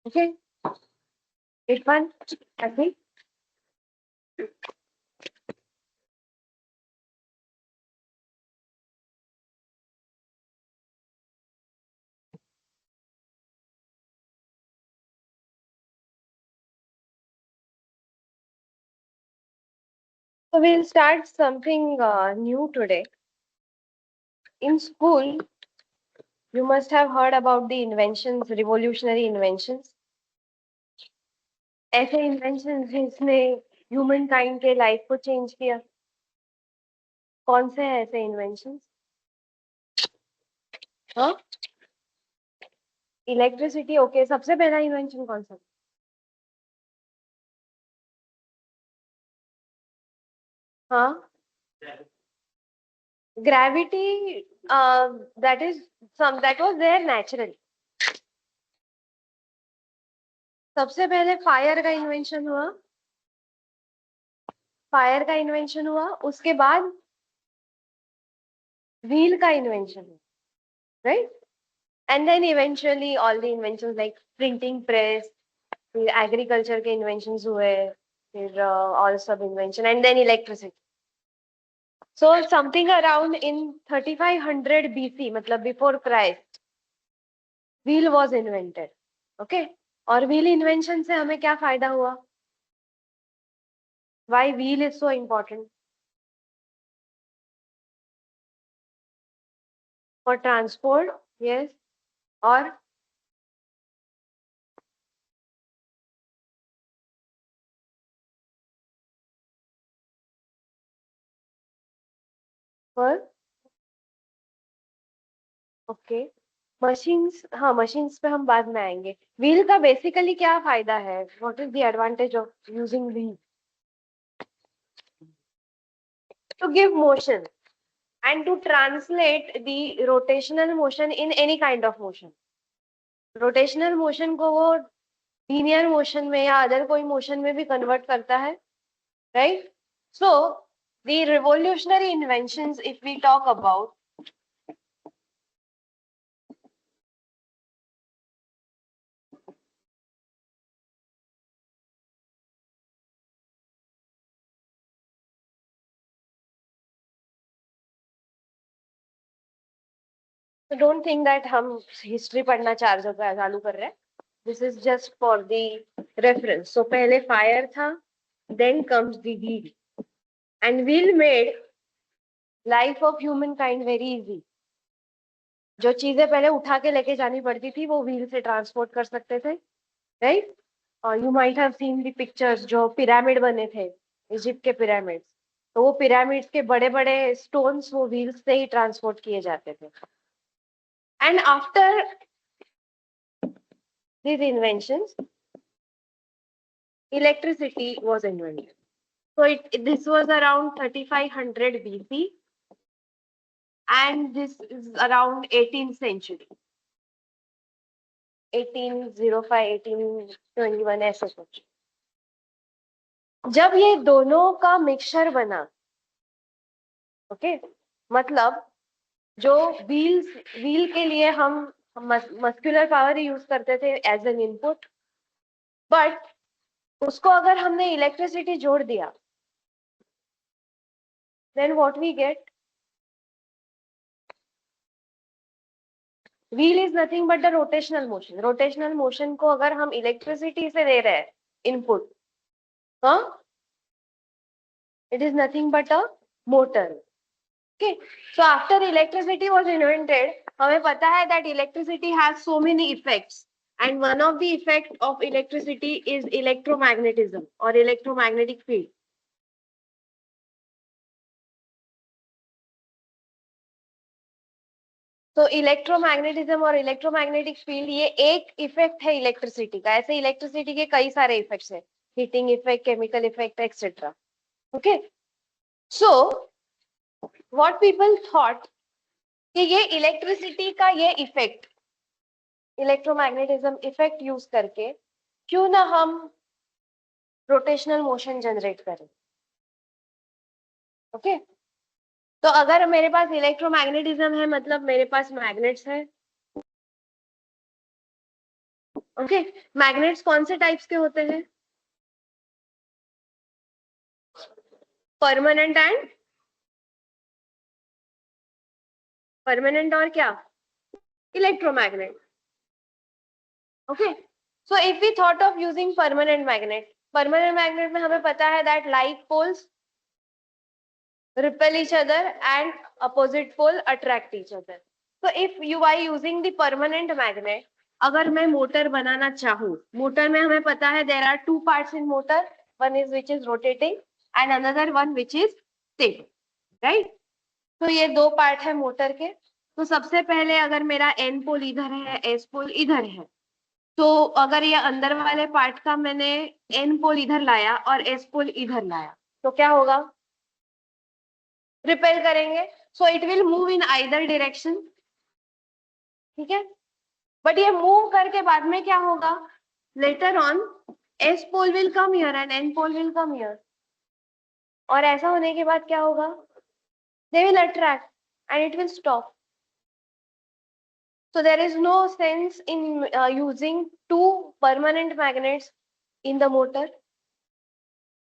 Okay, it's fun. I think. So we'll start something new today. In school, you must have heard about the inventions, revolutionary inventions. ऐसे inventions जिसने human kind के life को change किया. कौन से हैं ऐसे inventions? हाँ? Electricity, okay. सबसे पहला invention कौन सा? हाँ? Gravity, that was there naturally. सबसे पहले फायर का इन्वेंशन हुआ. फायर का इन्वेंशन हुआ, उसके बाद व्हील का इन्वेंशन हुआ, right? And then eventually all the inventions like printing press, फिर एग्रीकल्चर के इन्वेंशंस हुए, फिर और सब invention, and then electricity. So something around in 3500 BC, मतलब before Christ, wheel was invented. Okay, और व्हील इन्वेंशन से हमें क्या फायदा हुआ? Why wheel is so important? For transport, yes. और फॉर, ओके, मशीन्स. हाँ, मशीन्स पे हम बाद में आएंगे. व्हील का बेसिकली क्या फायदा है? What is the advantage of using wheel? To give motion and to translate the rotational motion in any kind of motion. rotational motion को वो linear motion में या अदर कोई motion में भी convert करता है, right? So the revolutionary inventions, if we talk about, so don't think that हम history पढ़ना 4 जगह चालू कर रहे हैं. This is just for the reference. So पहले fire था, then comes the wheel, and wheel made life of humankind very easy. जो चीजें पहले उठा के लेके जानी पड़ती थी वो व्हील से ट्रांसपोर्ट कर सकते थे, राइट? और you might have seen the pictures, जो पिरामिड बने थे, इजिप्ट के पिरामिड्स, तो वो पिरामिड्स के बड़े बड़े स्टोन्स वो व्हील्स से ही ट्रांसपोर्ट किए जाते थे. And after these inventions, electricity was invented. So this was around 3500 BC, and this is around 18th century, 1805, 1821, ऐसे कुछ. जब ये दोनों का मिक्सचर बना, ओके, मतलब जो व्हील के लिए हम मस्कुलर पावर यूज करते थे एज एन इनपुट, बट उसको अगर हमने इलेक्ट्रिसिटी जोड़ दिया, then what we get? Wheel is nothing but the rotational motion. Rotational motion को अगर हम इलेक्ट्रिसिटी से दे रहे हैं इनपुट, हाँ, it is nothing but a motor. Okay, so after electricity was invented, हमें पता है that electricity has so many effects, and one of the effect of electricity is electromagnetism or electromagnetic field. तो electromagnetism और electromagnetic field, ये एक effect है electricity का. ऐसे इलेक्ट्रिसिटी के कई सारे इफेक्ट्स हैं, heating effect, chemical effect, etcetera. Okay, so what people thought कि ये इलेक्ट्रिसिटी का ये इफेक्ट, इलेक्ट्रोमैग्नेटिज्म इफेक्ट यूज करके क्यों ना हम रोटेशनल मोशन जनरेट करें. ओके, तो अगर मेरे पास इलेक्ट्रोमैग्नेटिज्म है, मतलब मेरे पास मैग्नेट्स है, ओके, मैग्नेट्स कौन से टाइप्स के होते हैं? परमानेंट एंड परमानेंट और क्या? Electromagnet. Okay, so if we thought of using permanent magnet में हमें पता है that like poles repel each other and opposite pole attract each other. So if you are using the permanent magnet, अगर मैं motor बनाना चाहूँ, motor में हमें पता है there are two parts in motor, one is which is rotating and another one which is stable, right? तो ये दो पार्ट है मोटर के. तो सबसे पहले अगर मेरा N पोल इधर है, S पोल इधर है, तो अगर ये अंदर वाले पार्ट का मैंने N पोल इधर लाया और S पोल इधर लाया, तो क्या होगा? रिपेल करेंगे. So it will move in either direction. ठीक है, बट ये मूव करके बाद में क्या होगा? Later on S pole will come here and N pole will come here. और ऐसा होने के बाद क्या होगा? They will attract and it will stop. So there is no sense in using two permanent magnets in the motor.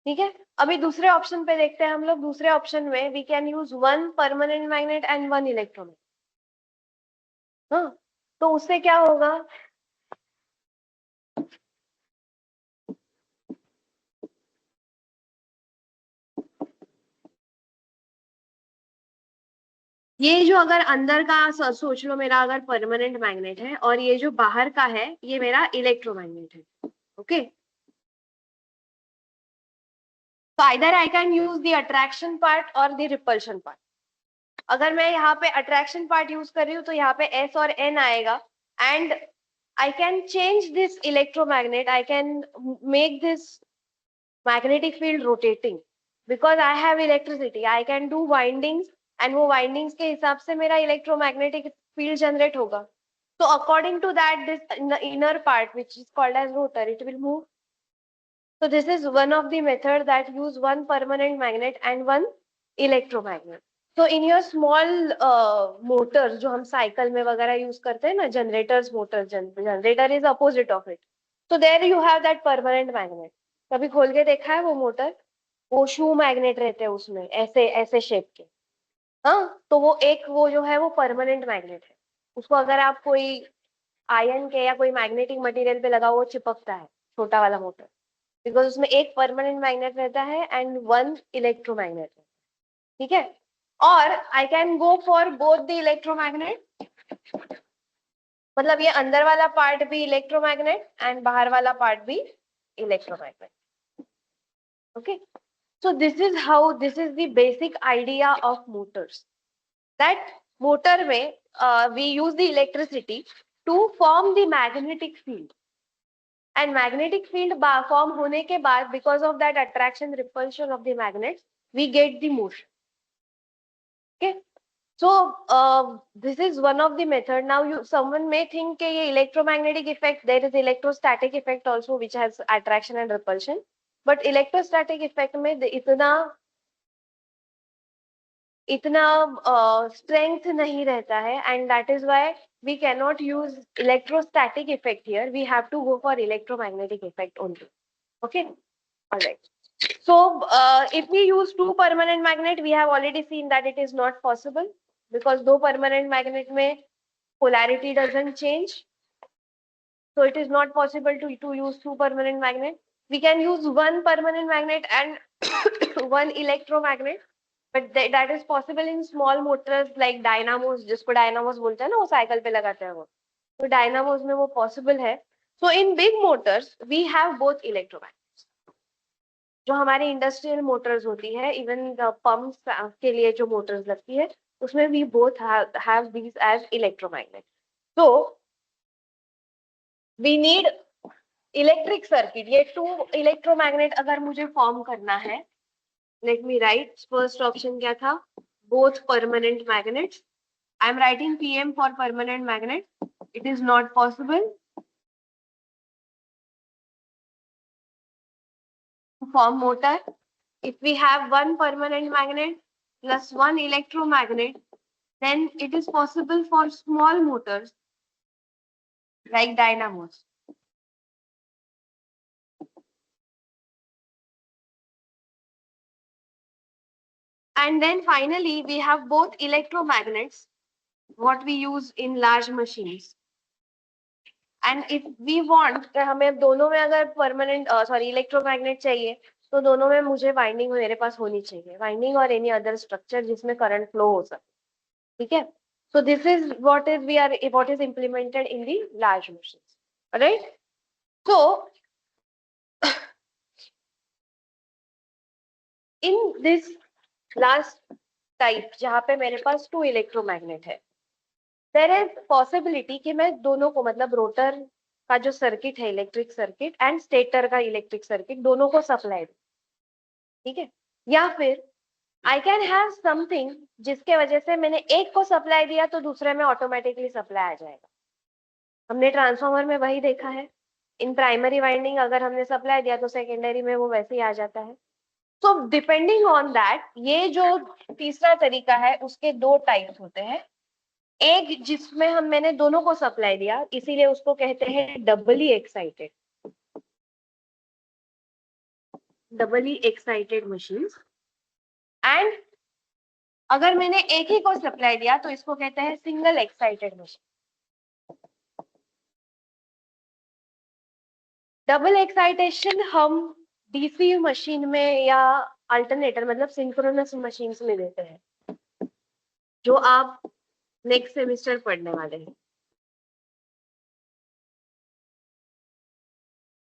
ठीक है, अभी दूसरे ऑप्शन पे देखते हैं हम लोग. दूसरे ऑप्शन में we can use one permanent magnet and one electromagnet. हाँ, तो उससे क्या होगा? ये जो अगर अंदर का सोच लो, मेरा अगर परमानेंट मैग्नेट है और ये जो बाहर का है ये मेरा इलेक्ट्रोमैग्नेट है. ओके, तो either I can use the attraction part और द रिपल्शन पार्ट. अगर मैं यहाँ पे अट्रैक्शन पार्ट यूज कर रही हूँ तो यहाँ पे S और N आएगा and I can change this electromagnet. I can make this magnetic field rotating because I have electricity. I can do windings and वो वाइंडिंग्स के हिसाब से मेरा इलेक्ट्रोमैग्नेटिक फील्ड जनरेट होगा. So according to that, this in the inner part, which is called as rotor, it will move. So this is one of the method that use one permanent magnet and one electromagnet. So in your small motors, जो हम cycle में वगैरह use करते हैं ना, generators motor, generator is opposite of it. So there you have that permanent magnet. कभी खोल के देखा है वो मोटर? वो शू मैग्नेट रहते हैं उसमें, ऐसे ऐसे शेप के. हाँ, तो वो एक वो जो है वो परमानेंट मैग्नेट है. उसको अगर आप कोई आयरन के या कोई मैग्नेटिक मटेरियल पे लगा, वो चिपकता है, छोटा वाला मोटर, बिकॉज उसमें एक परमानेंट मैग्नेट रहता है एंड वन इलेक्ट्रोमैग्नेट. ठीक है, और I can go for both the electromagnet. मतलब ये अंदर वाला पार्ट भी इलेक्ट्रोमैग्नेट एंड बाहर वाला पार्ट भी electromagnet. Okay, so this is how, this is the basic idea of motors, that motor में we use the electricity to form the magnetic field, and magnetic field form होने के बाद, because of that attraction repulsion of the magnets, we get the motion. Okay, so this is one of the method. Now someone may think कि ये electromagnetic effect, there is electrostatic effect also which has attraction and repulsion, but electrostatic effect में इतना strength नहीं रहता है, and that is why we can not use electrostatic effect here. We have to go for electromagnetic effect only. Okay, alright. So if we use two permanent magnet, we have already seen that it is not possible because दो permanent magnet में polarity doesn't change. So it is not possible to use two permanent magnet. We can use one permanent magnet and one electromagnet. But that is possible in small motors like dynamos, जिसको dynamos बोलते हैं ना, वो cycle पे लगाते हैं वो. तो dynamos में वो possible है. So in big motors we have both electromagnets. जो हमारी इंडस्ट्रियल मोटर्स होती है, इवन पंप्स के लिए जो मोटर्स लगती है, उसमें we both have these as electromagnet. So we need electric circuit. ये टू इलेक्ट्रोमैग्नेट अगर मुझे फॉर्म करना है, let me right. First option क्या था? Both permanent magnets. I am writing PM for permanent magnet. It is not possible to form motor. If we have one permanent magnet plus one electromagnet, then it is possible for small motors like dynamos. And then finally, we have both electromagnets, what we use in large machines. And if we want, हमें दोनों में अगर permanent sorry electromagnet चाहिए, तो दोनों में मुझे winding मेरे पास होनी चाहिए, वाइंडिंग और एनी अदर स्ट्रक्चर जिसमें करंट फ्लो हो सके. ठीक है. So this is what is implemented in the large machines. Alright? So in this last type जहाँ पे मेरे पास 2 इलेक्ट्रोमैग्नेट है, देयर इज पॉसिबिलिटी कि मैं दोनों को मतलब रोटर का जो सर्किट है इलेक्ट्रिक सर्किट एंड स्टेटर का इलेक्ट्रिक सर्किट दोनों को सप्लाई दूं. ठीक है. या फिर आई कैन हैव समथिंग जिसके वजह से मैंने एक को सप्लाई दिया तो दूसरे में ऑटोमेटिकली सप्लाई आ जाएगा. हमने ट्रांसफार्मर में वही देखा है. इन प्राइमरी वाइंडिंग अगर हमने सप्लाई दिया तो सेकेंडरी में वो वैसे ही आ जाता है. सो डिपेंडिंग ऑन दैट, ये जो तीसरा तरीका है उसके दो टाइप्स होते हैं. एक जिसमें मैंने दोनों को सप्लाई दिया, इसीलिए उसको कहते हैं डबली एक्साइटेड मशीन्स. एंड अगर मैंने एक ही को सप्लाई दिया तो इसको कहते हैं single excited machine. Double excitation हम डीसी मशीन में या अल्टरनेटर मतलब सिंक्रोनस मशीन्स में देते हैं, जो आप नेक्स्ट सेमेस्टर पढ़ने वाले हैं.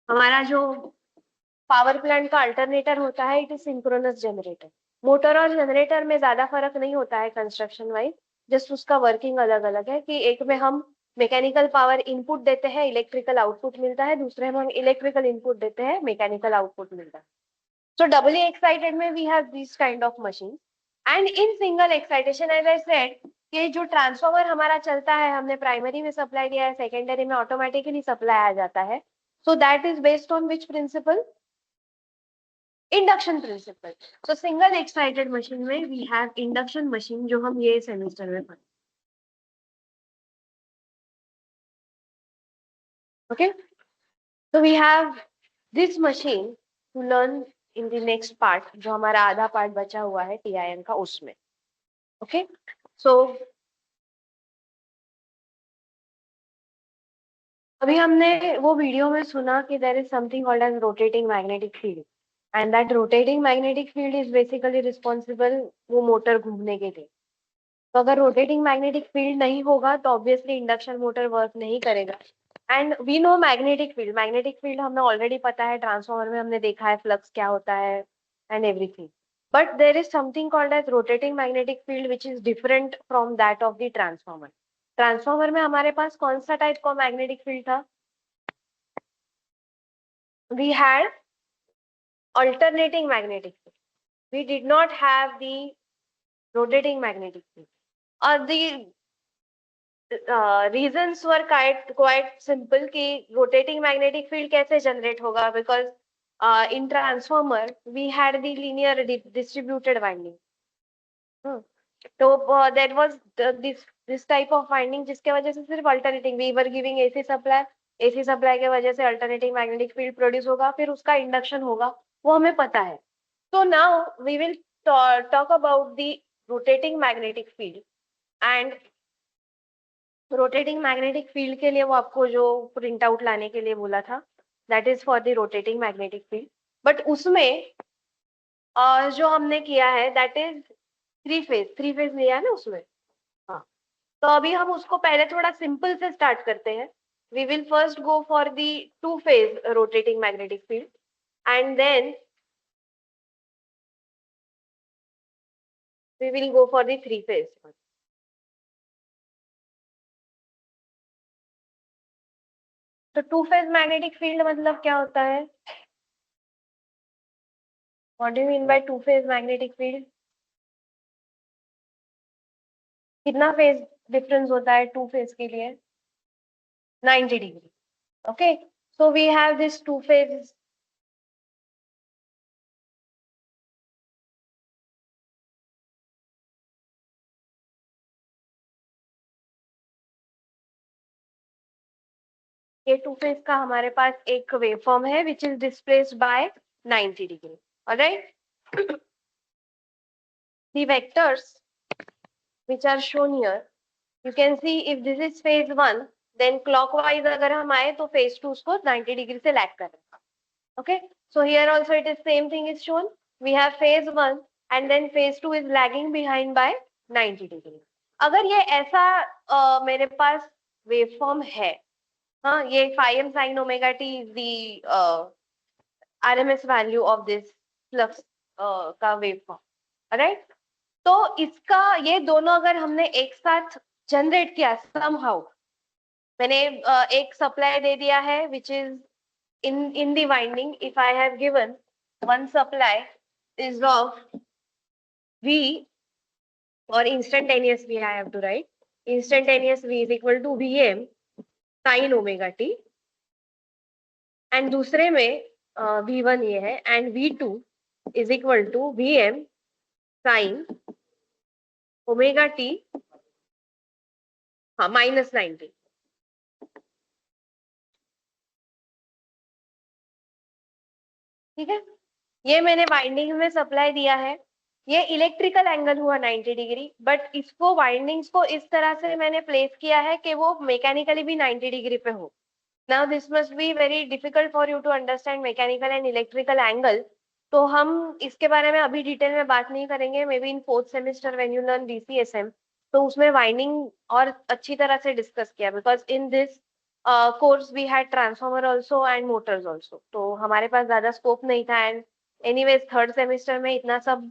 हमारा जो पावर प्लांट का अल्टरनेटर होता है it is synchronous generator. Motor और जनरेटर में ज्यादा फर्क नहीं होता है कंस्ट्रक्शन वाइज, जस्ट उसका वर्किंग अलग अलग है कि एक में हम मैकेनिकल पावर इनपुट देते हैं, इलेक्ट्रिकल आउटपुट मिलता है, दूसरे में हम इलेक्ट्रिकल इनपुट देते हैं, मैकेनिकल आउटपुट मिलता है. सो डबली एक्साइटेड में we have this kind of machine. And in single excitation as I said कि जो ट्रांसफॉर्मर हमारा चलता है, हमने प्राइमरी में सप्लाई दिया है, सेकेंडरी में ऑटोमेटिकली सप्लाई आ जाता है. So that is based on which principle? Induction principal. So single excited machine में वी हैव इंडक्शन मशीन जो हम ये सेमेस्टर में पढ़े. Okay. So we have this machine to learn in the next part, जो हमारा आधा पार्ट बचा हुआ है TIN का उसमें. Okay. So अभी हमने वो वीडियो में सुना कि there is something called as rotating magnetic field, and that rotating magnetic field is basically responsible वो मोटर घूमने के लिए. तो अगर रोटेटिंग मैग्नेटिक फील्ड नहीं होगा तो ऑब्वियसली इंडक्शन मोटर वर्क नहीं करेगा. And we know magnetic field हमें ऑलरेडी पता है, ट्रांसफार्मर में हमने देखा है फ्लक्स क्या होता है and everything. But there is something called as rotating magnetic field which is different from that of the transformer. Transformer में हमारे पास कौन सा टाइप का मैग्नेटिक फील्ड था? We had alternating magnetic field. We did not have the rotating magnetic field. The reasons were quite simple कि rotating magnetic field कैसे generate होगा, because in transformer we had the linear distributed winding. तो that was this type of winding जिसके वजह से सिर्फ alternating, we were giving AC supply के वजह से alternating magnetic field produce होगा, फिर उसका induction होगा, वो हमें पता है. So now we will talk about the rotating magnetic field. And rotating magnetic field के लिए वो आपको जो प्रिंट आउट लाने के लिए बोला था, that is for the rotating magnetic field. But उसमें जो हमने किया है दैट इज थ्री फेज लिया है ना उसमें. हाँ. तो अभी हम उसको पहले थोड़ा सिंपल से स्टार्ट करते हैं. We will first go for the two phase rotating magnetic field and then we will go for the three phase. तो टू फेज मैग्नेटिक फील्ड मतलब क्या होता है? What do you mean by two phase magnetic field? कितना phase difference होता है two phase के लिए? 90 degree. Okay. So we have this two phase. ये टू फेज का हमारे पास एक वेवफॉर्म है which is displaced by 90 degree. Alright. the vectors which are shown here, you can see if this is phase 1, then clockwise अगर हम आए तो phase 2 उसको 90 डिग्री से lag करेगा. Okay, so here also it is same thing is shown. We have phase 1 and then phase 2 is lagging behind by 90 degree. अगर ये ऐसा मेरे पास वेवफॉर्म है, हाँ, ये phi m sin omega t is the RMS value of this flux का waveform, right? तो इसका ये दोनों अगर हमने एक साथ जनरेट किया somehow, मैंने एक सप्लाई दे दिया है which is in the winding, if I have given one supply is of V, or instantaneous V I have to write, instantaneous V is equal to Vm sin omega t, and दूसरे में V1 ये है and V2 is equal to Vm sin omega t, हाँ, -90. ठीक है, ये मैंने winding में सप्लाई दिया है. ये इलेक्ट्रिकल एंगल हुआ 90 डिग्री, बट इसको वाइंडिंग्स को इस तरह से मैंने प्लेस किया है कि वो मैकेनिकली भी 90 डिग्री पे हो. Now this must be very difficult for you to understand mechanical and electrical angle. तो हम इसके बारे में अभी डिटेल में बात नहीं करेंगे. May be in 4th semester when you learn BCSM, तो उसमें वाइंडिंग और अच्छी तरह से डिस्कस किया, because in this course we had transformer also and motors also. तो हमारे पास ज्यादा स्कोप नहीं था, एंड एनीवेज 3rd सेमेस्टर में इतना सब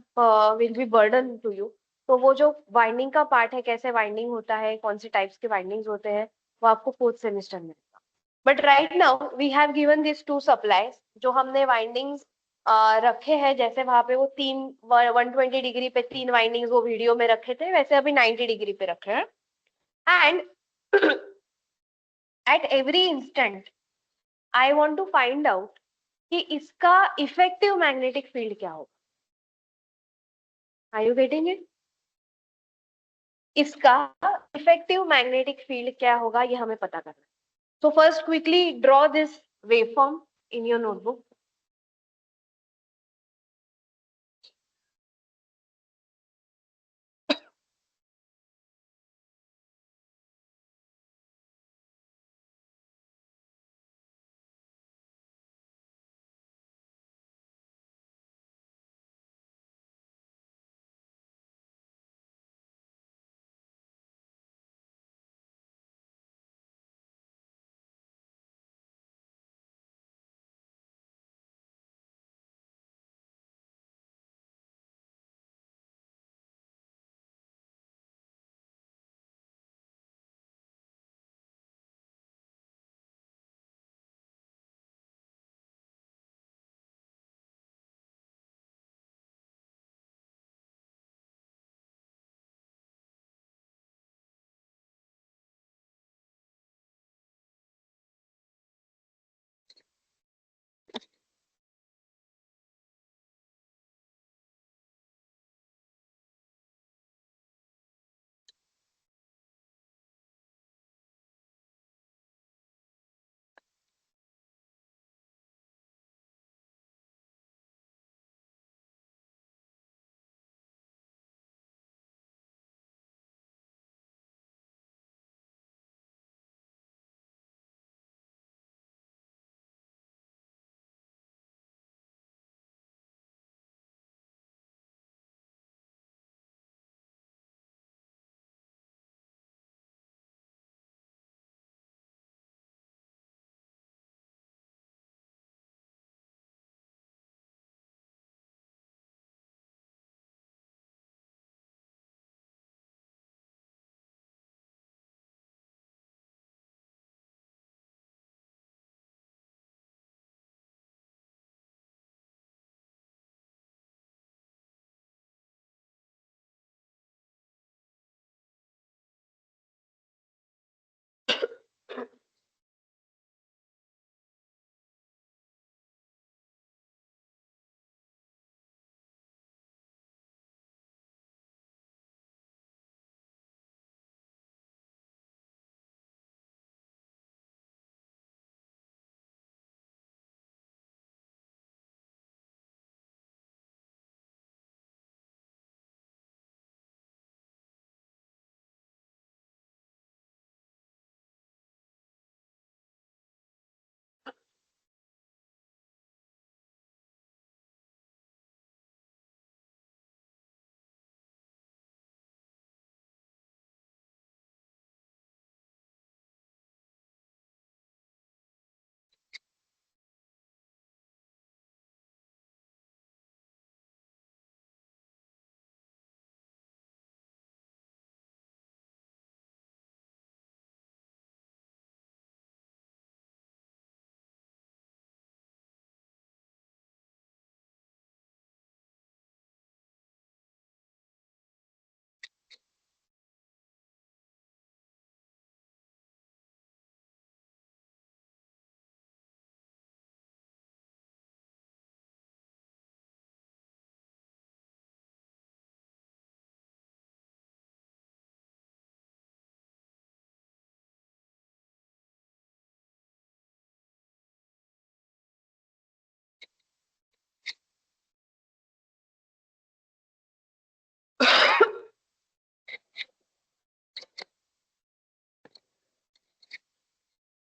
will be burden to you. तो वो जो वाइंडिंग का पार्ट है, कैसे वाइंडिंग होता है, कौन से टाइप्स के वाइंडिंग्स होते हैं, वो आपको 4th सेमेस्टर में. But right now we have given this 2 supplies, जो हमने वाइंडिंग्स रखे हैं, जैसे वहां पे वो 120 डिग्री पे 3 वाइंडिंग्स वो वीडियो में रखे थे, वैसे अभी 90 डिग्री पे रखे हैं. And at every instant I want to find out कि इसका इफेक्टिव मैग्नेटिक फील्ड क्या होगा. Are you getting it? इसका इफेक्टिव मैग्नेटिक फील्ड क्या होगा, ये हमें पता करना है. So first quickly draw this waveform in your notebook.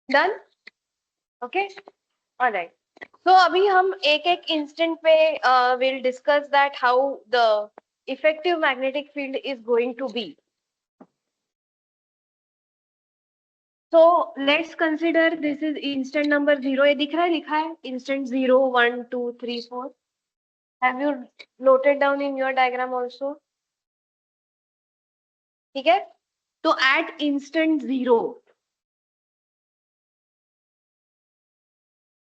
Done, okay, alright. तो अभी हम एक एक इंस्टेंट पे will discuss that how the effective magnetic field is going to be. So let's consider this is instant number 0. ये दिख रहा है, लिखा है instant 0, 1, 2, 3, 4. Have you noted down in your diagram also? ठीक है, तो at instant 0,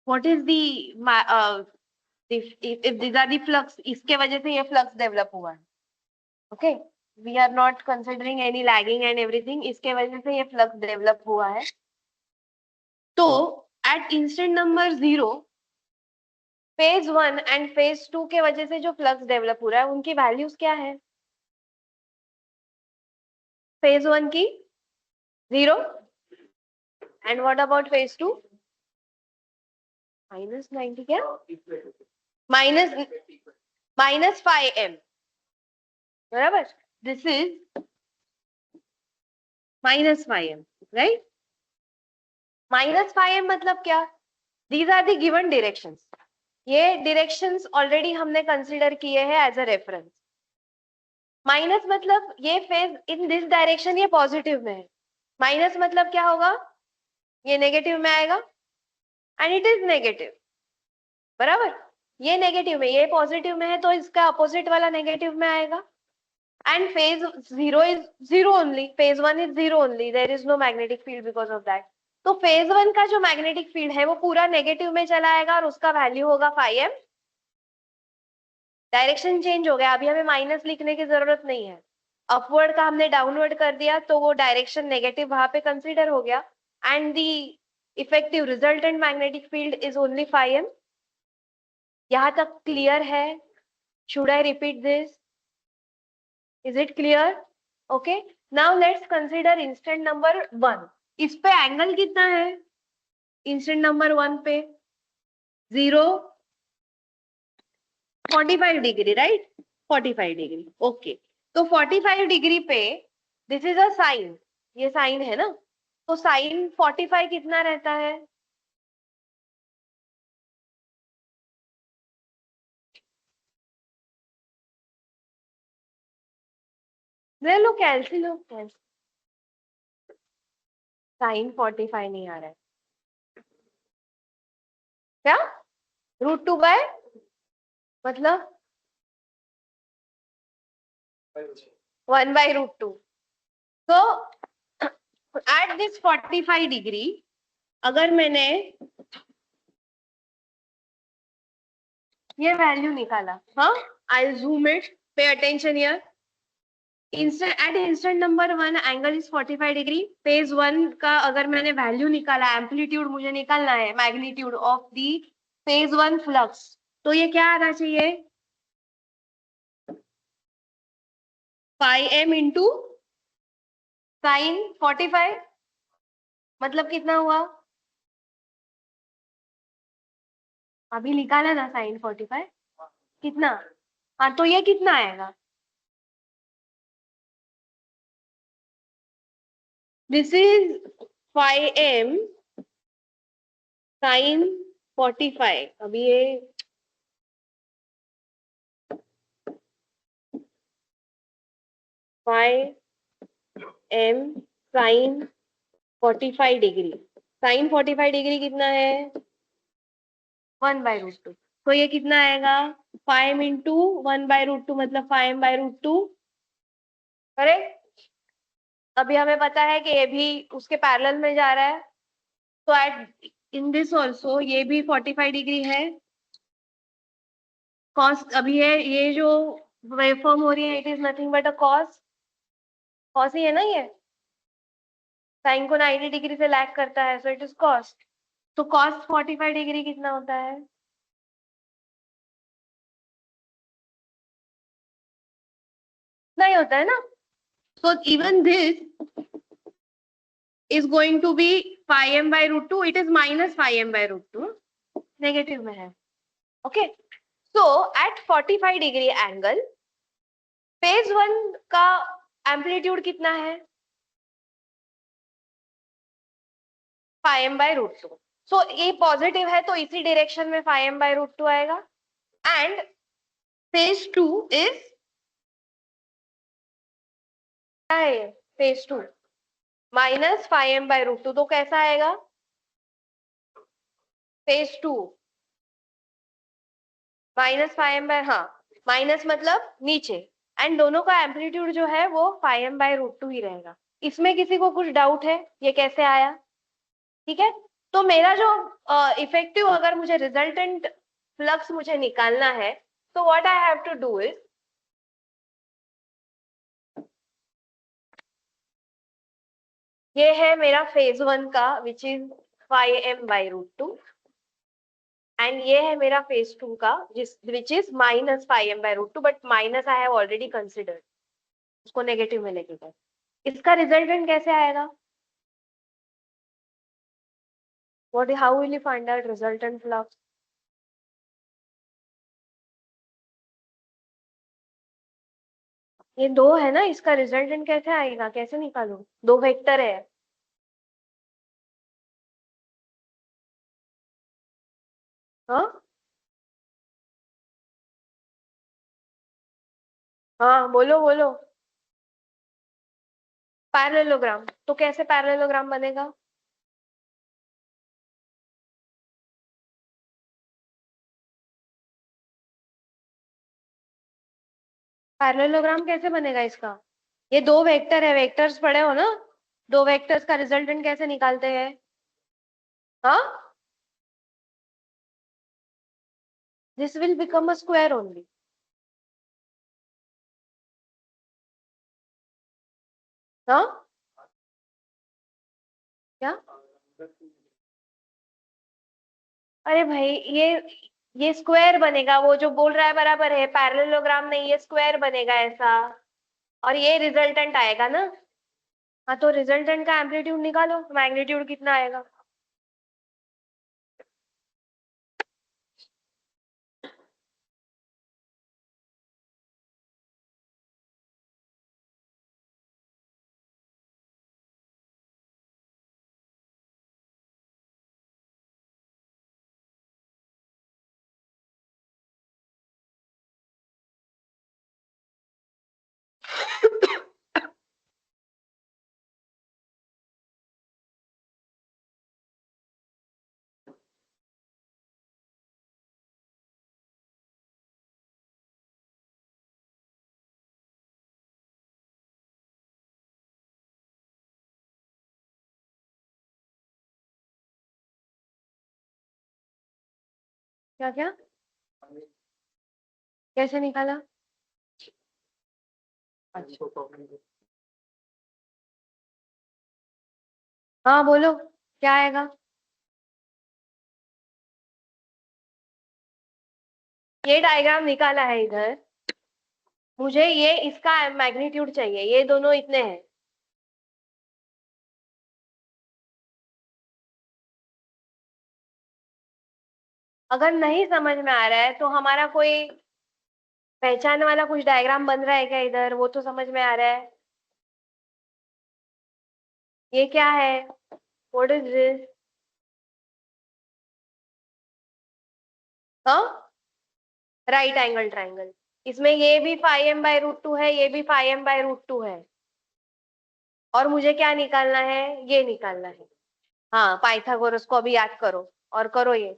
what is if these are the flux, इसके वजह से ये flux develop हुआ है. Okay, we are not considering any lagging and everything. इसके वजह से ये flux develop हुआ है. तो at instant number 0, phase 1 and phase 2 के वजह से जो फ्लक्स डेवलप हो रहा है उनकी वैल्यूज क्या है? फेज 1 की 0 एंड व्हाट अबाउट फेज 2? -90 क्या? माइनस 5m, बराबर। This is -5m, right? -5m मतलब क्या? These are the given directions. ये डायरेक्शंस ऑलरेडी हमने कंसीडर किए हैं एज अ रेफरेंस। माइनस मतलब ये फेज इन दिस डायरेक्शन ये पॉजिटिव में है, माइनस मतलब क्या होगा? ये नेगेटिव में आएगा एंड इट इज नेगेटिव, बराबर। ये नेगेटिव में, ये पॉजिटिव में है तो इसका अपोजिट वाला नेगेटिव में आएगा। And phase 0 is 0 only, phase 1 is 0 only, there is no magnetic field because of that. तो फेज 1 का जो मैग्नेटिक फील्ड है वो पूरा नेगेटिव में चला आएगा और उसका वैल्यू होगा 5m। डायरेक्शन चेंज हो गया, अभी हमें माइनस लिखने की जरूरत नहीं है। अपवर्ड का हमने डाउनवर्ड कर दिया तो वो डायरेक्शन नेगेटिव वहां पे कंसीडर हो गया and the effective resultant magnetic field is only 5m। यहाँ तक क्लियर है? Should I repeat this? Is it clear? Okay, now let's consider instant number 1। इस पे एंगल कितना है? इंस्टेंट नंबर 1 पे 0, 45 डिग्री, राइट? 45 degree, okay. तो 45 डिग्री पे दिस इज अ साइन, ये साइन है ना, तो साइन 45 कितना रहता है? ले लो कैलसी, लो कैलसी। साइन 45 नहीं आ रहा है क्या? √2 बाय मतलब 1/√2। तो एट दिस 45 डिग्री अगर मैंने ये वैल्यू निकाला, हाँ, I zoom it, pay attention here. At instant number 1 angle is 45 degree. Phase 1 का अगर मैंने वैल्यू निकाला, एम्पलीट्यूड मुझे निकालना है, magnitude of the phase 1 flux, तो ये क्या आना चाहिए? 5m इंटू साइन 45, मतलब कितना हुआ? अभी निकाला ना साइन 45, कितना? हाँ, तो ये कितना आएगा? This is 5m sine 45। अभी ये m sine 45 degree, sine 45 degree कितना है? 1/√2। तो ये कितना आएगा? 5 इंटू 1/√2 मतलब 5m/√2, करेक्ट? अभी हमें पता है कि ये भी उसके पैरेलल में जा रहा है, तो एट इन दिस ऑल्सो ये भी 45 डिग्री है। कॉस अभी है, ये जो वेवफॉर्म हो रही है it is nothing but a cos, cos ही है ना ये, साइन को 90 डिग्री से लैग करता है, सो इट इज कॉस। तो कॉस 45 डिग्री कितना होता है? नहीं होता है ना, so even this is going to be 5m/√2, it is -5m/√2, negative में है, ओके। सो एट 45 डिग्री एंगल फेज 1 का एम्पलीट्यूड कितना है 5m/√2. सो ये पॉजिटिव है तो इसी डायरेक्शन में 5m/√2 आएगा. एंड फेज 2 इज क्या है फेज 2 -5m/√2. तो कैसा आएगा फेज 2 -5m, हाँ माइनस मतलब नीचे. एंड दोनों का एम्पलीट्यूड जो है वो 5m/√2 ही रहेगा. इसमें किसी को कुछ डाउट है ये कैसे आया? ठीक है. तो मेरा जो इफेक्टिव अगर मुझे रिजल्टेंट फ्लक्स मुझे निकालना है तो what I have to do is ये है मेरा फेज 1 का विच इज 5m/√2. एंड ये है मेरा फेज 2 का जिस which is -5m/√2. But minus I have already considered, उसको नेगेटिव में लेके गए. इसका रिजल्टेंट कैसे आएगा? What how will you find out resultant flux? ये दो है ना, इसका रिजल्टेंट कैसे आएगा, कैसे निकालू? दो वेक्टर है. हाँ हाँ बोलो बोलो. पैरेललोग्राम. तो कैसे पैरेललोग्राम बनेगा? पैरेललोग्राम कैसे बनेगा इसका? ये दो वेक्टर है, वेक्टर्स पढ़े हो ना? दो वेक्टर्स का रिजल्टेंट कैसे निकालते हैं? हाँ, this will become a square only. हाँ क्या? अरे भाई ये स्क्वायर बनेगा. वो जो बोल रहा है बराबर है, पैरेललोग्राम नहीं, ये स्क्वायर बनेगा ऐसा. और ये रिजल्टेंट आएगा ना. हाँ तो रिजल्टेंट का एम्पलीट्यूड निकालो, मैग्नीट्यूड कितना आएगा? क्या क्या? कैसे निकाला? अच्छा हाँ बोलो क्या आएगा? ये डायग्राम निकाला है इधर. मुझे ये इसका मैग्नीट्यूड चाहिए, ये दोनों इतने हैं. अगर नहीं समझ में आ रहा है तो हमारा कोई पहचान वाला कुछ डायग्राम बन रहा है क्या इधर, वो तो समझ में आ रहा है. ये क्या है? What is this? हाँ, राइट एंगल ट्राइंगल. इसमें ये भी 5m/√2 है, ये भी 5m/√2 है. और मुझे क्या निकालना है? ये निकालना है. हाँ पाइथागोरस को अभी याद करो और करो ये.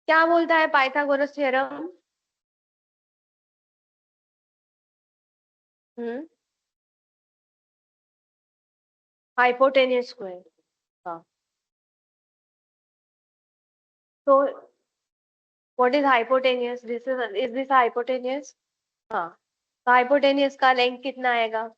क्या बोलता है Pythagoras theorem? Hmm. Hypotenuse square. हाँ. तो what is hypotenuse? This is this hypotenuse? हाँ. तो हाइपोटेन्यूज का लेंथ कितना आएगा?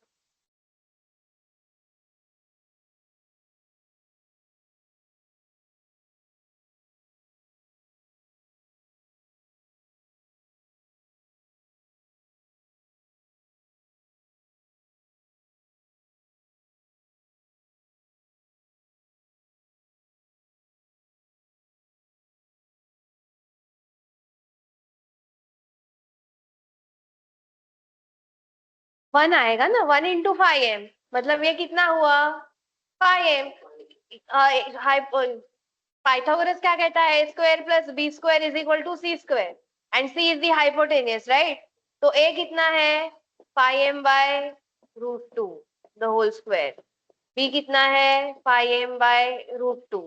1 आएगा ना, 1 इंटू 5m, मतलब ये कितना हुआ 5m। पाइथागोरस क्या कहता है, a square plus B square is equal to C square, and C is the hypotenuse, right. तो a कितना है 5m/√2 the whole square, b कितना है 5m/√2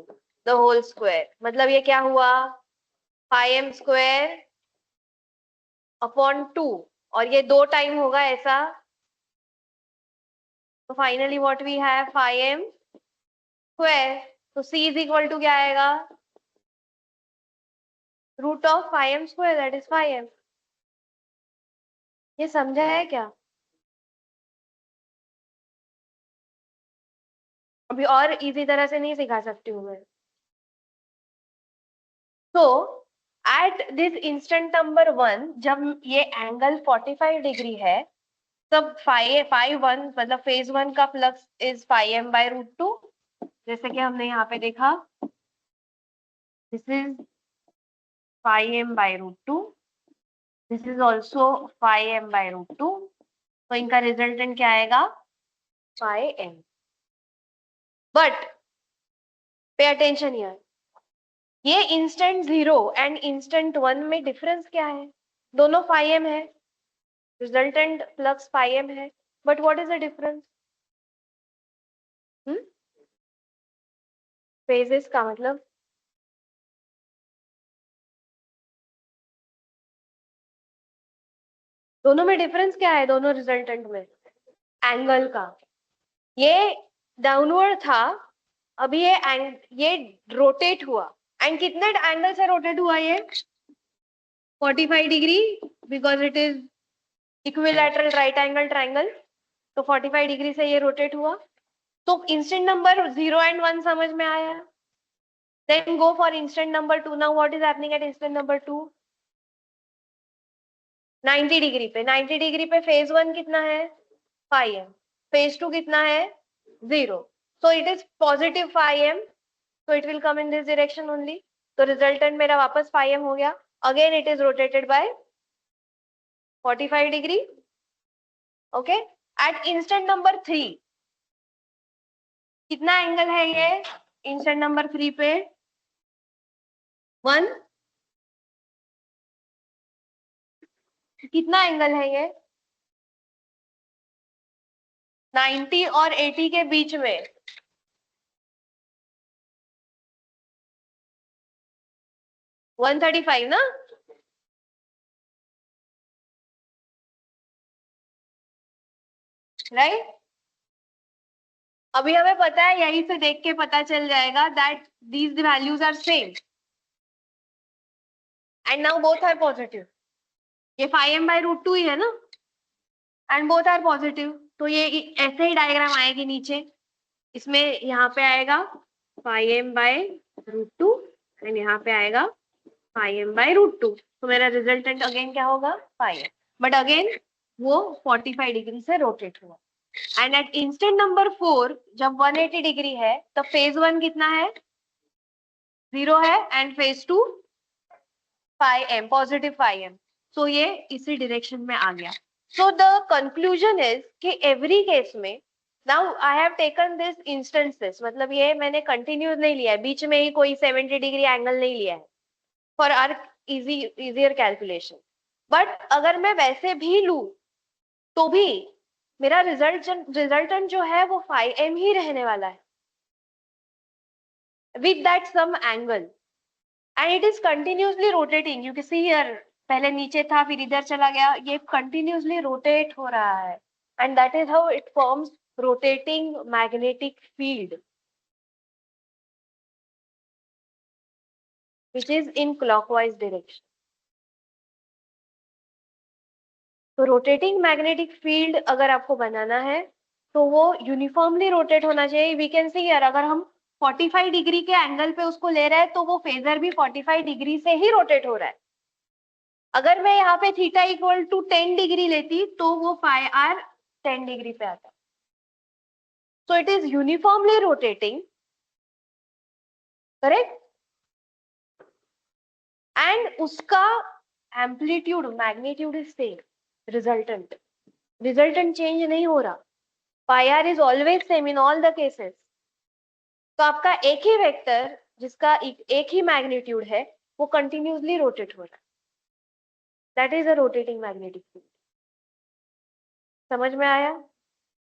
द होल स्क्वायर, मतलब ये क्या हुआ 5m² अपॉन 2, और ये 2 टाइम होगा ऐसा, तो finally what we have 5m²। तो c इज इक्वल टू क्या आएगा, √5m², दैट इज 5m। ये समझा है क्या? अभी और इजी तरह से नहीं सिखा सकती हूँ मैं। तो एट दिस इंस्टेंट नंबर 1, जब ये एंगल 45 डिग्री है, तब 5 1 मतलब फेज 1 का फ्लक्स इज 5m/√2, जैसे कि हमने यहाँ पे देखा, this is 5m/√2, this is also 5m/√2, तो इनका रिजल्टेंट क्या आएगा 5m। बट पे अटेंशन हियर, ये इंस्टेंट 0 एंड इंस्टेंट 1 में डिफरेंस क्या है, दोनों 5m है, रिजल्टेंट फ्लक्स 5m है, but what is the difference, phases का मतलब, दोनों में डिफरेंस क्या है, दोनों रिजल्टेंट में एंगल का, ये डाउनवर्ड था, अभी ये रोटेट हुआ, एंड कितने एंगल से रोटेट हुआ ये 45 degree, because it is equilateral right angle triangle, तो 45 डिग्री से ये रोटेट हुआ। तो इंस्टेंट नंबर 0 एंड 1 समझ में आया, then go for instant number 2। Now what is happening at instant number 2, 90 degree पे, 90 डिग्री पे फेज 1 कितना है 5m, फेज 2 कितना है 0, so it is positive 5m, so it will come in this direction only, तो रिजल्टेंट मेरा वापस 5m हो गया, again it is rotated by 45 degree, okay. At instant number 3 कितना एंगल है ये, इंस्टेंट नंबर 3 पे 1, कितना एंगल है ये 90 और 80 के बीच में, 135 ना, राइट। अभी हमें पता है, यहीं से देख के पता चल जाएगा that these values are same, and now both are positive, ये 5m/√2 ही है ना, एंड बोथ आर पॉजिटिव, तो ये ऐसे ही डायग्राम आएगी नीचे, इसमें यहाँ पे आएगा 5m/√2 एंड यहाँ पे आएगा 5m/√2, तो मेरा रिजल्टेंट अगेन क्या होगा 5m, बट अगेन वो 45 डिग्री से रोटेट हुआ। एंड एट इंस्टेंट नंबर 4 जब 180 डिग्री है, तब फेज 1 कितना है 0 है, and phase 2 5m, positive 5m, सो ये इसी डायरेक्शन में आ गया। सो द कंक्लूजन इज कि एवरी केस में, now I have taken this instances, मतलब ये मैंने कंटिन्यूस नहीं लिया है, बीच में ही कोई 70 डिग्री एंगल नहीं लिया है for our easier calculation, but अगर मैं वैसे भी लू तो भी मेरा रिजल्टेंट जो है वो 5m ही रहने वाला है with that some angle, and it is continuously rotating, you can see here, पहले नीचे था फिर इधर चला गया, ये continuously rotate हो रहा है, and that is how it forms rotating magnetic field which is in clockwise direction. तो रोटेटिंग मैग्नेटिक फील्ड अगर आपको बनाना है तो वो यूनिफॉर्मली रोटेट होना चाहिए, वी कैन सी हियर, अगर हम 45 डिग्री के एंगल पे उसको ले रहे हैं तो वो फेजर भी 45 डिग्री से ही रोटेट हो रहा है। अगर मैं यहाँ पे थीटा इक्वल टू 10 डिग्री लेती तो वो फाई आर 10 डिग्री पे आता, so it is uniformly rotating, correct, and उसका amplitude magnitude is same, resultant resultant change नहीं हो रहा. Pi r is always same in all the cases. तो आपका एक ही वेक्टर जिसका एक ही मैग्नीट्यूड है वो कंटिन्यूसली रोटेट हो रहा है. That is a rotating magnetic field. समझ में आया?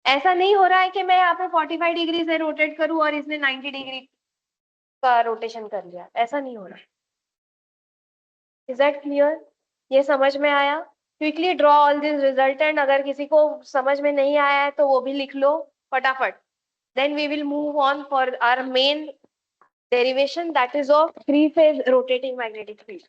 ऐसा नहीं हो रहा है कि मैं यहाँ पे 45 डिग्री से रोटेट करूं और इसने 90 डिग्री का रोटेशन कर लिया. ऐसा नहीं हो रहा. Is that clear? ये समझ में आया? Quickly draw all this resultant. अगर किसी को समझ में नहीं आया है तो वो भी लिख लो फटाफट. Then we will move on for our main derivation, that is of three phase rotating magnetic field.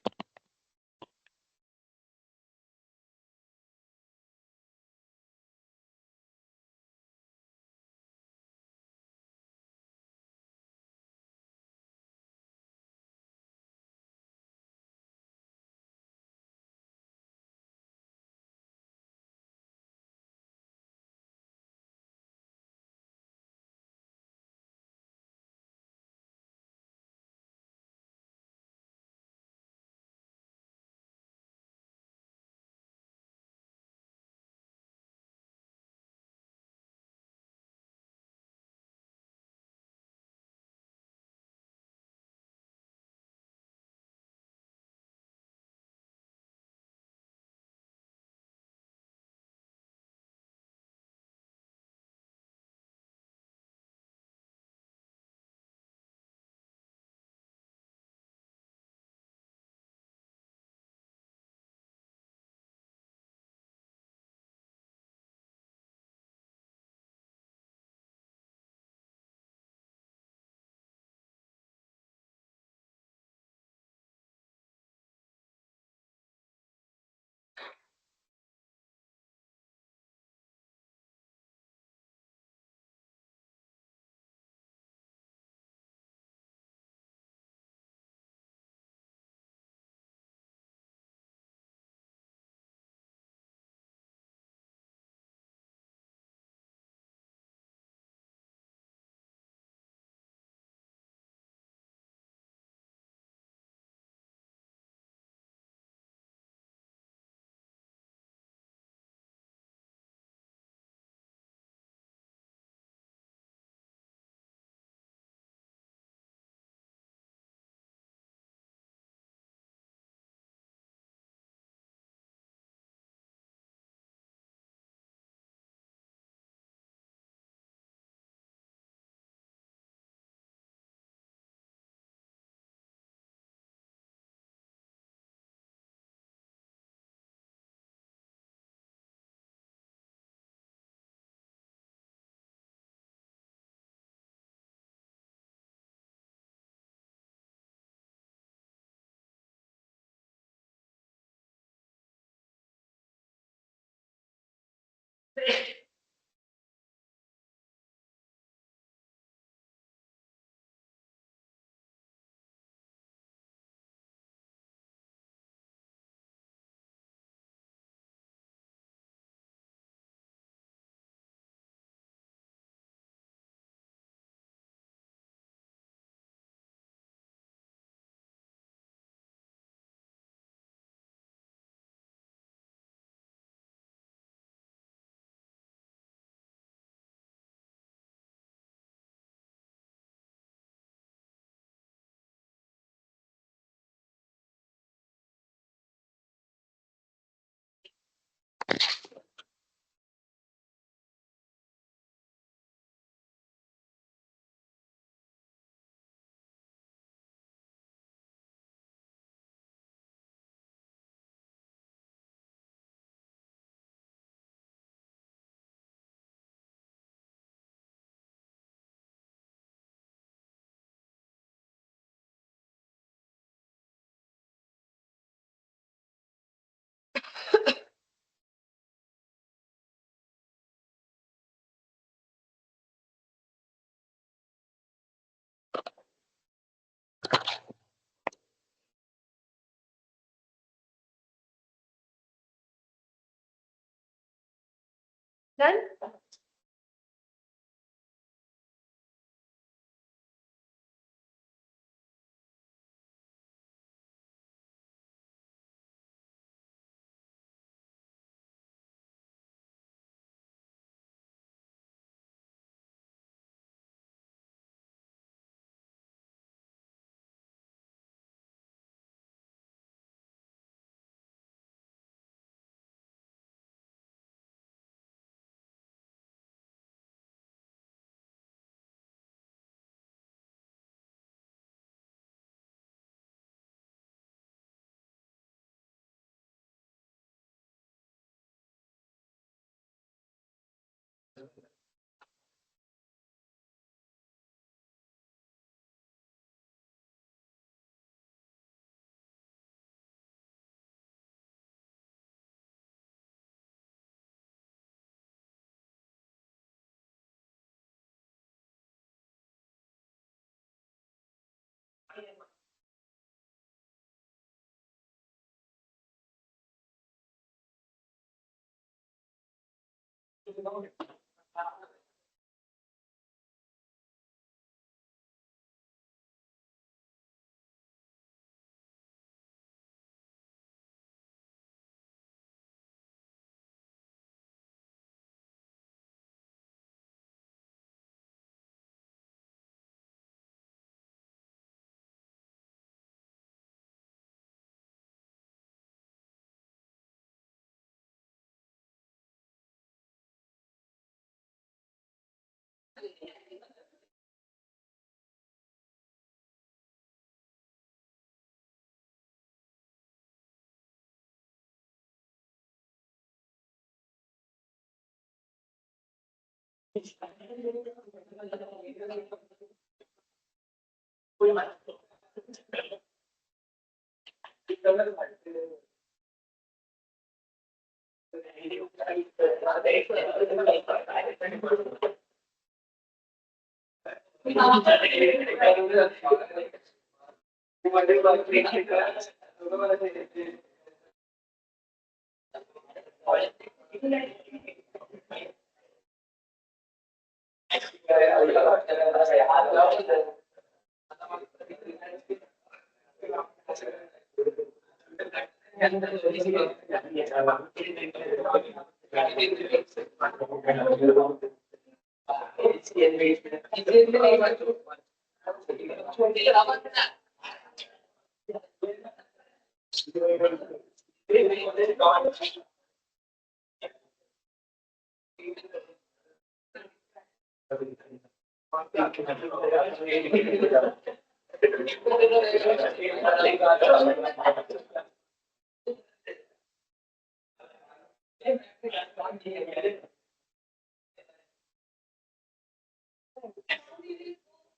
Done?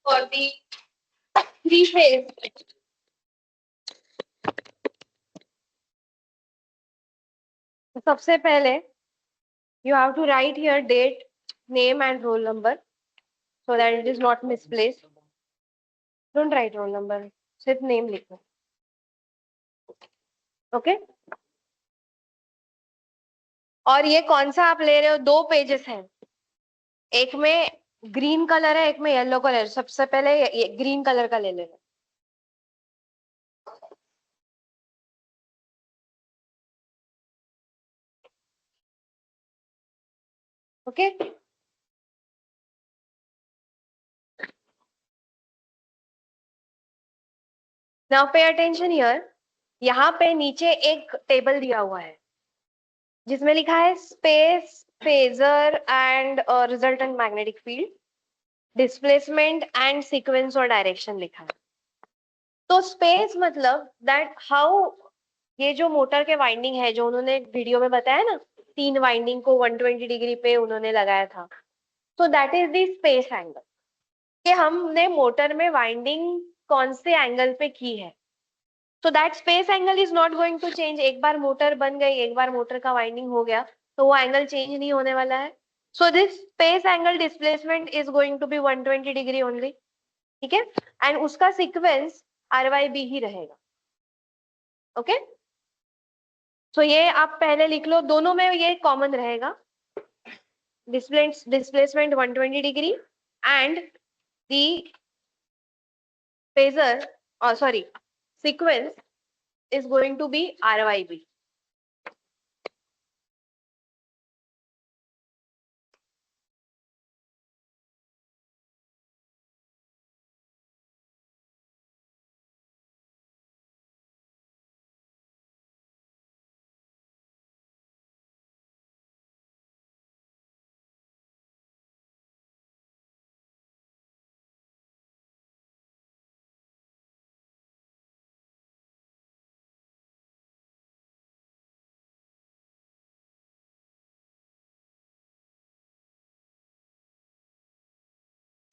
For the three phase, सबसे पहले you have to write here date, name and roll number so that it is not misplaced. Don't write roll number, सिर्फ name लिखो. Okay okay? और ये कौन सा आप ले रहे हो? 2 पेजेस हैं, एक में ग्रीन कलर है, एक में येलो कलर. सबसे पहले ये ग्रीन कलर का ले लेना. Okay okay? Now pay attention here. यहाँ पे नीचे एक टेबल दिया हुआ है जिसमें लिखा है space, phasor and resultant magnetic field, displacement and sequence और डायरेक्शन लिखा है. तो स्पेस मतलब दैट हाउ, ये जो मोटर के वाइंडिंग है जो उन्होंने वीडियो में बताया ना, 3 वाइंडिंग को 120 डिग्री पे उन्होंने लगाया था, तो that is the space angle. कि हमने मोटर में वाइंडिंग कौन से एंगल पे की है. So that space angle is not going to change. एक बार मोटर बन गई, एक बार मोटर का वाइंडिंग हो गया, तो वो एंगल चेंज नहीं होने वाला है. So this space angle displacement is going to be 120 degree only. ठीक है, एंड उसका सीक्वेंस RYB ही रहेगा. Okay okay? So ये आप पहले लिख लो, दोनों में ये कॉमन रहेगा. Displacement 120 degree and the phasor, sorry, sequence is going to be RYB.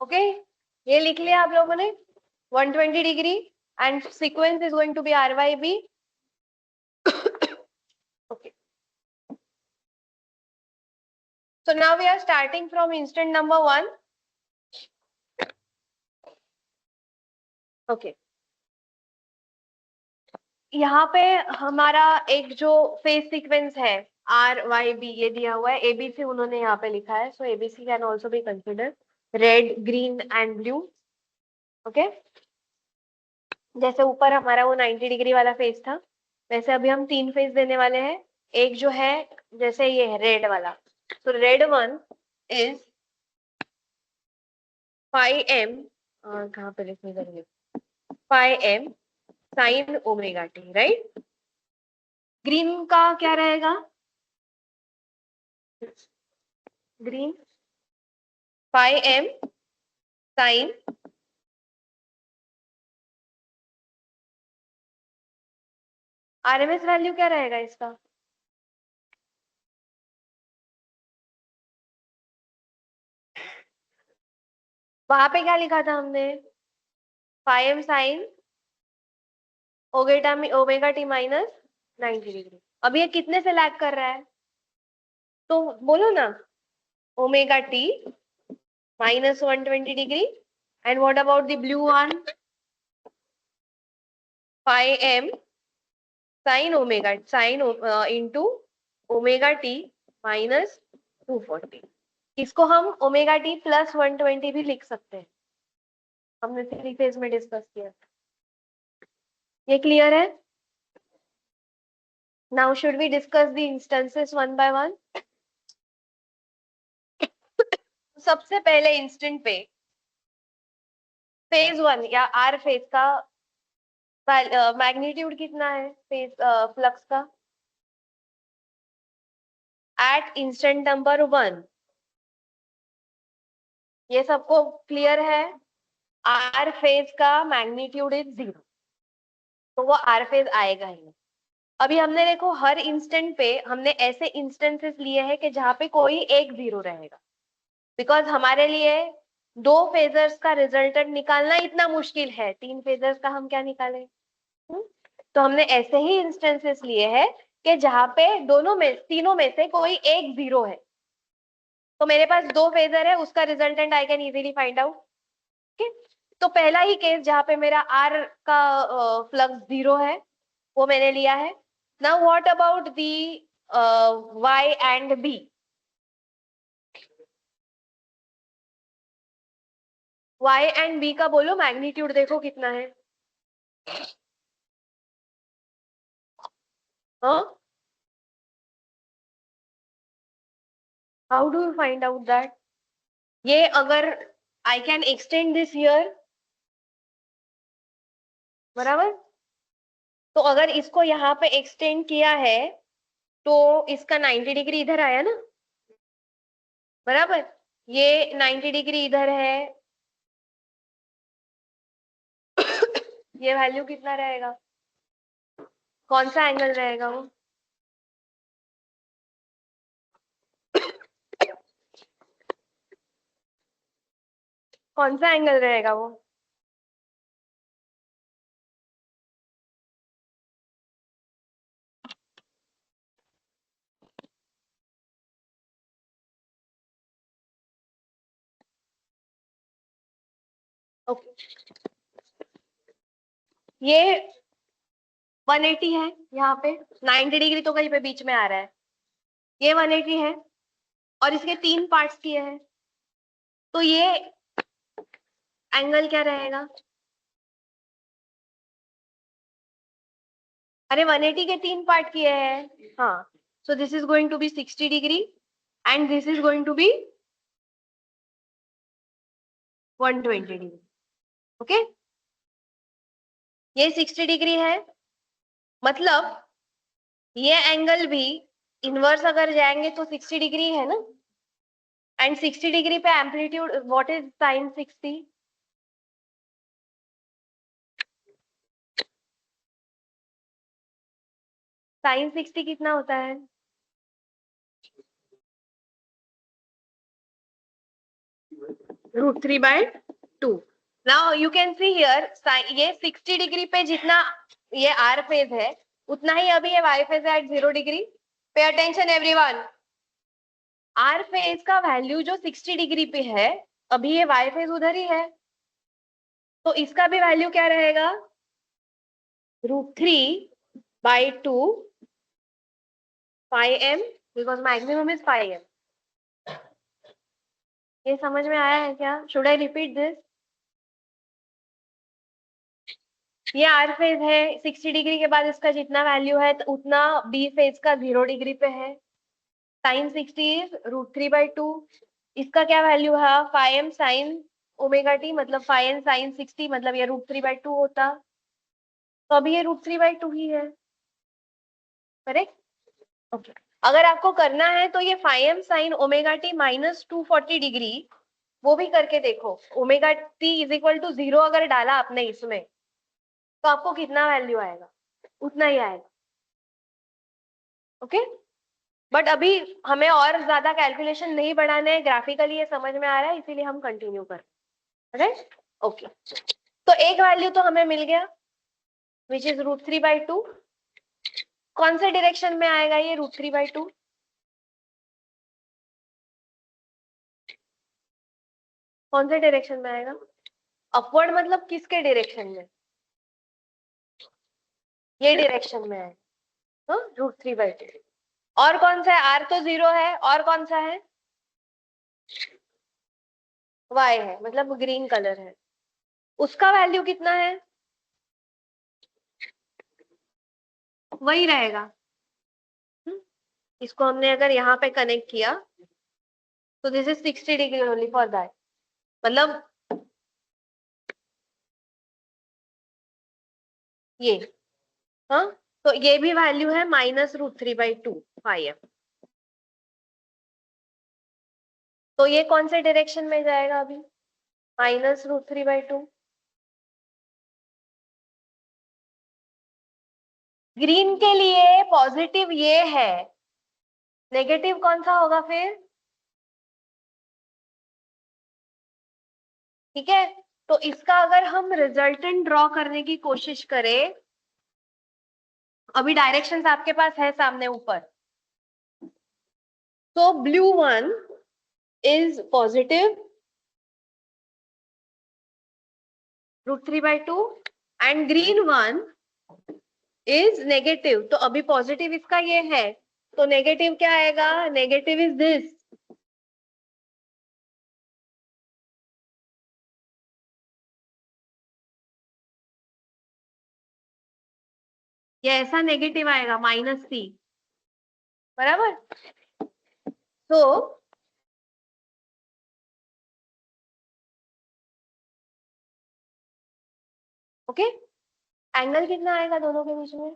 Okay, ये लिख लिया आप लोगों ने 120 degree and sequence is going to be R Y B. Okay. So now we are starting from instant number 1. Okay. यहाँ पे हमारा एक जो फेज सीक्वेंस है आर वाई बी ये दिया हुआ है, एबीसी उन्होंने यहाँ पे लिखा है. So ABC can also be consider red, green and blue. Okay, जैसे ऊपर हमारा वो 90 डिग्री वाला फेज था, वैसे अभी हम 3 फेज देने वाले हैं. एक जो है जैसे ये है रेड वाला, तो रेड वन इज 5m, कहाँ पे लिखने करेंगे, 5m sine omega T, right. Green का क्या रहेगा, green 5m sign RMS value क्या रहेगा इसका, वहां पे क्या लिखा था हमने, 5m sine omega t minus 90 degree. अब ये कितने से लैग कर रहा है, तो बोलो ना, omega T minus 120 degree. And what about the blue one, 5m sin omega into omega t minus 240. इसको हम ओमेगा टी प्लस 120 भी लिख सकते हैं, हमने 3 फेज में डिस्कस किया. ये क्लियर है. Now should we discuss the instances one by one. सबसे पहले इंस्टेंट पे फेज 1 या आर फेज का मैग्नीट्यूड कितना है, फेज फ्लक्स का एट इंस्टेंट नंबर 1. ये सबको क्लियर है. आर फेज का मैग्नीट्यूड इज 0, तो वो आर फेज आएगा ही नहीं. अभी हमने देखो हर इंस्टेंट पे हमने ऐसे इंस्टेंसेस लिए हैं कि जहाँ पे कोई एक 0 रहेगा, बिकॉज हमारे लिए 2 फेजर्स का रिजल्टेंट निकालना इतना मुश्किल है, 3 फेजर्स का हम क्या निकालें. तो हमने ऐसे ही इंस्टेंसेस लिए हैं कि जहाँ पे तीनों में से कोई एक 0 है. तो मेरे पास 2 फेजर है, उसका resultant I can easily find out. तो पहला ही केस जहाँ पे मेरा आर का फ्लक्स 0 है वो मैंने लिया है. Now what about the Y and B. Y and B का बोलो मैग्नीट्यूड देखो कितना है. हाँ, how do you find out that. ये अगर I can extend this year, बराबर, तो अगर इसको यहाँ पे एक्सटेंड किया है तो इसका 90 डिग्री इधर आया ना, बराबर. ये 90 डिग्री इधर है, ये वैल्यू कितना रहेगा, कौन सा एंगल रहेगा वो, कौन सा एंगल रहेगा वो. ओके, ये 180 है, यहाँ पे 90 डिग्री तो कहीं पे बीच में आ रहा है. ये 180 है और इसके 3 पार्ट्स किए हैं, तो ये एंगल क्या रहेगा, अरे 180 के 3 पार्ट किए हैं. हाँ, so this is going to be 60 degree and this is going to be 120 degree. Okay, ये 60 डिग्री है, मतलब ये एंगल भी इनवर्स अगर जाएंगे तो 60 डिग्री है ना. एंड 60 डिग्री पे amplitude what is sine 60, sine 60 कितना होता है, √3/2. Now you can see here, ये 60 डिग्री पे जितना ये आर फेज है उतना ही अभी ये वाई फेज है at 0 degree. Pay attention everyone. R phase का वैल्यू जो 60 डिग्री पे है, अभी ये वाई फेज उधर ही है, तो इसका भी वैल्यू क्या रहेगा? √3/2 phi m, because maximum is phi m. ये समझ में आया है क्या? Should I repeat this? ये आर फेज है, 60 डिग्री के बाद इसका जितना वैल्यू है तो उतना बी फेज का 0 डिग्री पे है. Sine 60 is √3/2. इसका क्या वैल्यू है? phi m sin omega t, मतलब phi n sin 60, मतलब ये √3/2 होता. तो अभी ये √3/2 ही है. करेक्ट? ओके. अगर आपको करना है तो ये phi m sin omega t minus 240 degree वो भी करके देखो. Omega t is equal to 0 अगर डाला आपने इसमें तो आपको कितना वैल्यू आएगा? उतना ही आएगा. ओके. बट अभी हमें और ज्यादा कैलकुलेशन नहीं बढ़ाने हैं, ग्राफिकली ये समझ में आ रहा है, इसीलिए हम कंटिन्यू कर रहे हैं. ओके. तो एक वैल्यू तो हमें मिल गया विच इज √3/2. कौन से डायरेक्शन में आएगा ये √3/2? कौन से डायरेक्शन में आएगा? अपवर्ड मतलब किसके डायरेक्शन में? ये डायरेक्शन में आएगा √3/2. और कौन सा है? आर तो 0 है. और कौन सा है? वाई है, मतलब ग्रीन कलर है. उसका वैल्यू कितना है? वही रहेगा. हम्म? इसको हमने अगर यहाँ पे कनेक्ट किया तो this is 60 degree only for that. मतलब ये, हाँ, तो ये भी वैल्यू है -√3/2 phi m. तो ये कौन से डायरेक्शन में जाएगा अभी? -√3/2. ग्रीन के लिए पॉजिटिव ये है, नेगेटिव कौन सा होगा फिर? ठीक है. तो इसका अगर हम रिजल्टेंट ड्रॉ करने की कोशिश करें, अभी डायरेक्शंस आपके पास है सामने ऊपर. तो blue one is positive √3/2 and green one is negative. तो अभी पॉजिटिव इसका ये है, तो नेगेटिव क्या आएगा? Negative is this. ये ऐसा नेगेटिव आएगा -c. बराबर. तो ओके. एंगल कितना आएगा दोनों के बीच में?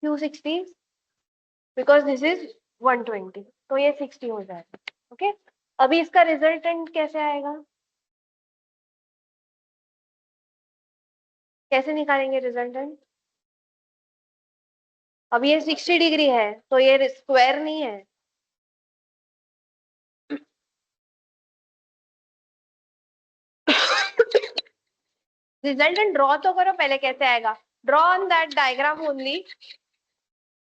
Q60, बिकॉज दिस इज 120, तो ये 60 हो जाएगा. ओके. अभी इसका रिजल्टेंट कैसे आएगा? कैसे निकालेंगे रिजल्टेंट? अब ये 60 डिग्री है तो ये स्क्वायर नहीं है. रिजल्टेंट ड्रॉ तो करो पहले. कैसे आएगा? Draw on that diagram only.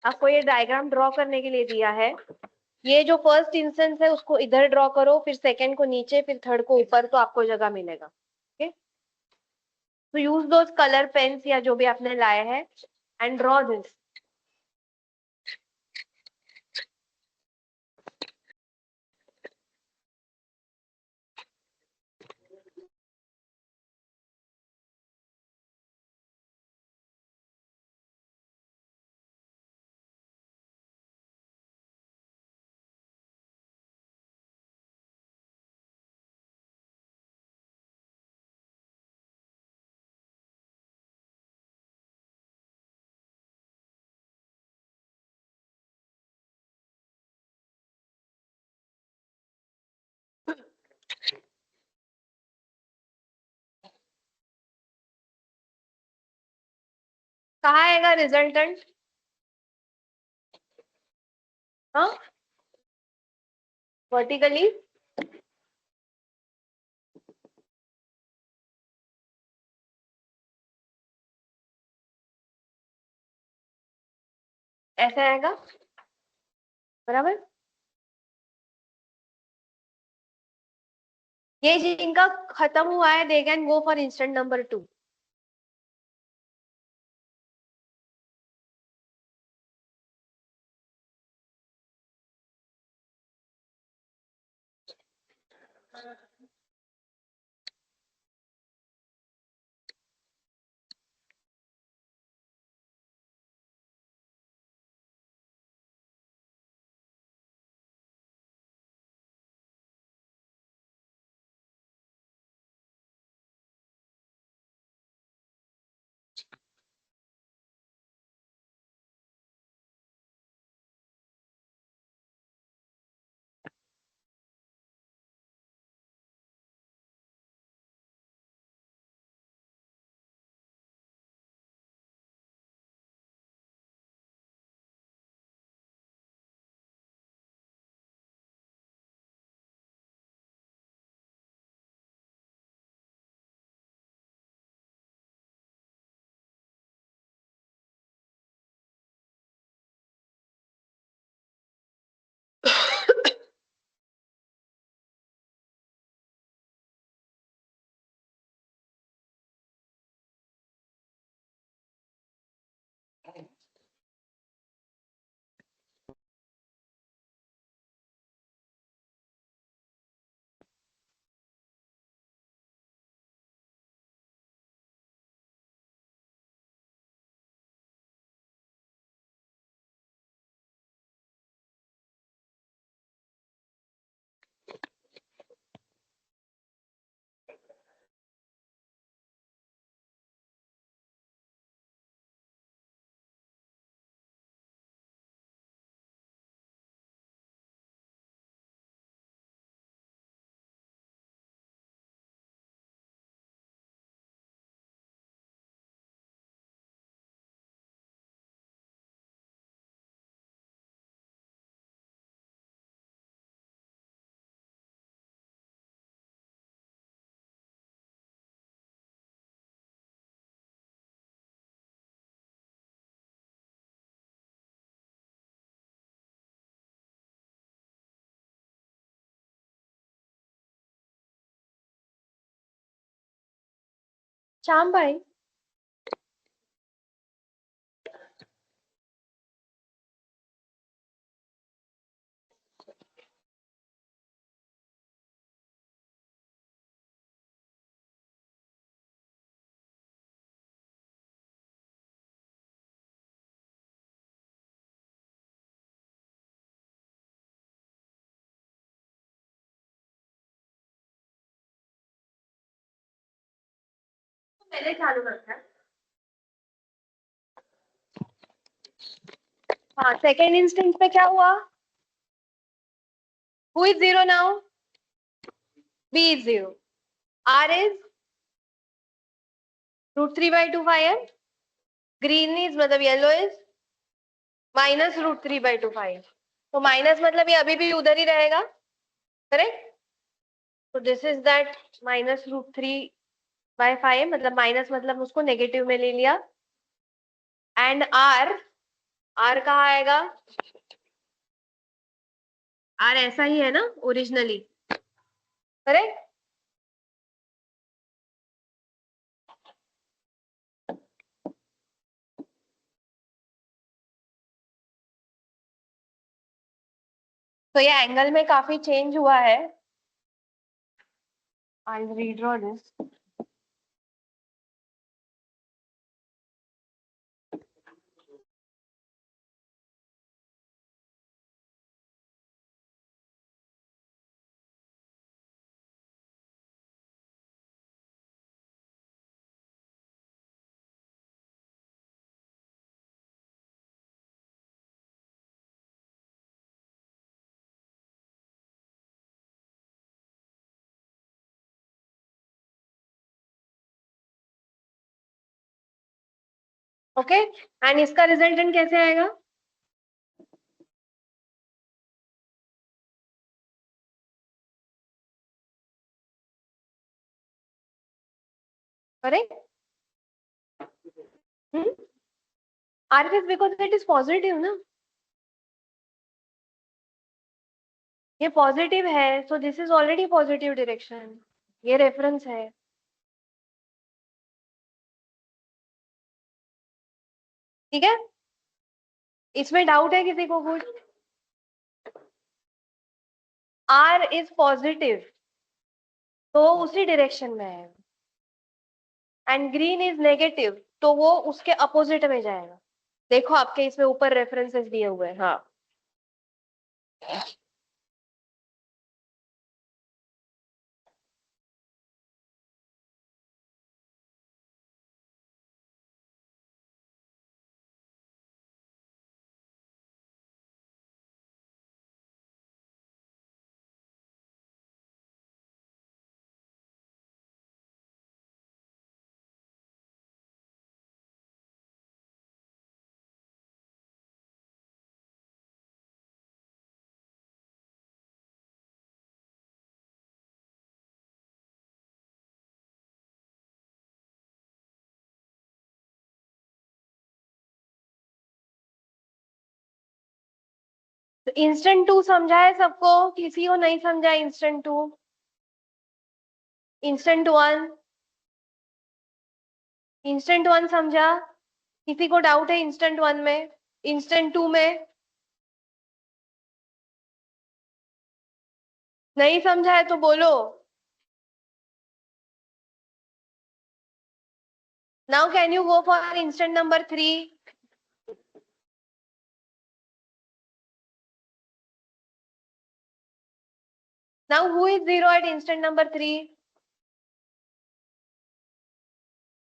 आपको ये डायग्राम ड्रॉ करने के लिए दिया है. ये जो फर्स्ट इंस्टेंस है उसको इधर ड्रॉ करो, फिर सेकंड को नीचे, फिर थर्ड को ऊपर, तो आपको जगह मिलेगा. ओके. तो यूज दोस कलर पेन्स या जो भी आपने लाए हैं एंड ड्रॉ दिस. कहाँ आएगा रिजल्टेंट? हाँ, वर्टिकली. ऐसे आएगा, बराबर। ये जिनका खत्म हुआ है they can go for instant number 2। Shyam भाई, पहले चालू करता है। हाँ, सेकेंड इंस्टेंस पे क्या हुआ? Who is 0 now? B is 0. R is √3/2 5. Green is मतलब yellow is -√3/2 5. तो माइनस मतलब ये अभी भी उधर ही रहेगा, करेक्ट? तो दिस इज दैट -√3/5, मतलब माइनस मतलब उसको नेगेटिव में ले लिया। एंड आर, आर कहाँ आएगा? आर ऐसा ही है ना ओरिजिनली, करेक्ट? तो ये एंगल में काफी चेंज हुआ है। आई रीड्रॉ दिस। ओके, एंड इसका रिजल्टेंट कैसे आएगा? Correct? RF is because it is positive ना, ये पॉजिटिव है, सो this is already positive direction, ये रेफरेंस है। ठीक है, इसमें डाउट है किसी को कुछ? आर इज पॉजिटिव तो उसी डायरेक्शन में है, एंड ग्रीन इज नेगेटिव तो वो उसके अपोजिट में जाएगा। देखो आपके इसमें ऊपर रेफरेंसेस दिए हुए हैं। हाँ, तो इंस्टेंट टू समझा है सबको, किसी को नहीं समझा instant two? Instant one, instant one समझा? किसी को डाउट है इंस्टेंट वन में, इंस्टेंट टू में? नहीं समझा है तो बोलो। Now can you go for instant number 3? Now who is zero at instant number 3?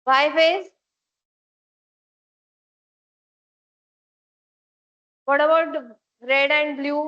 Y phase? What about red and blue?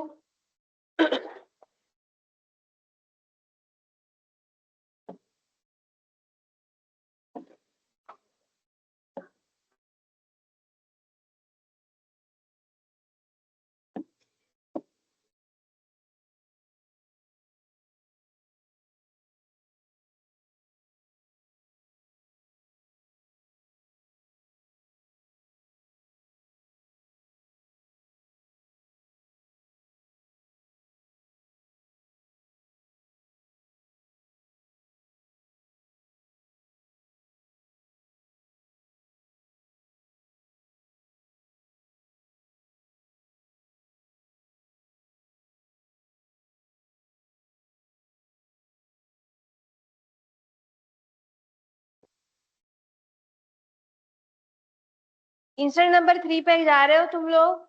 Instant number 3 पे जा रहे हो तुम लोग?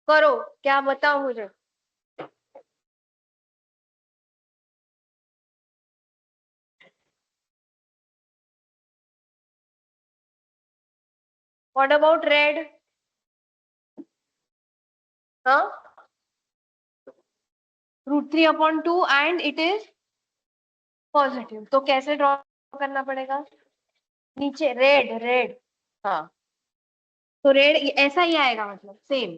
करो, क्या बताओ मुझे। What about red? हाँ, √3/2 एंड इट इज पॉजिटिव, तो कैसे ड्रॉ करना पड़ेगा? नीचे रेड, रेड। हाँ, तो रेड ऐसा ही आएगा, मतलब सेम।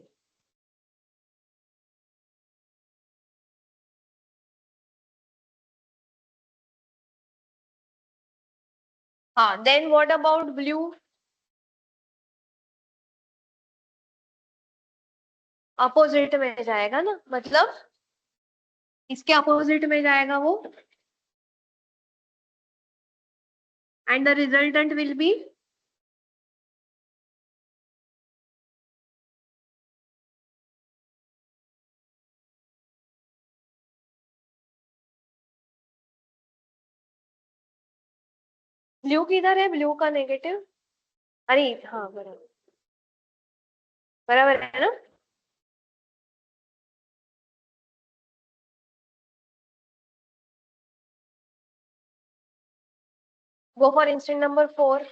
हाँ, then what about blue? Opposite में जाएगा ना, मतलब इसके अपोजिट में जाएगा वो, and the resultant will be blue. किधर है ब्लू का नेगेटिव? अरे हाँ, बराबर, बराबर है ना। Go for instant number 4।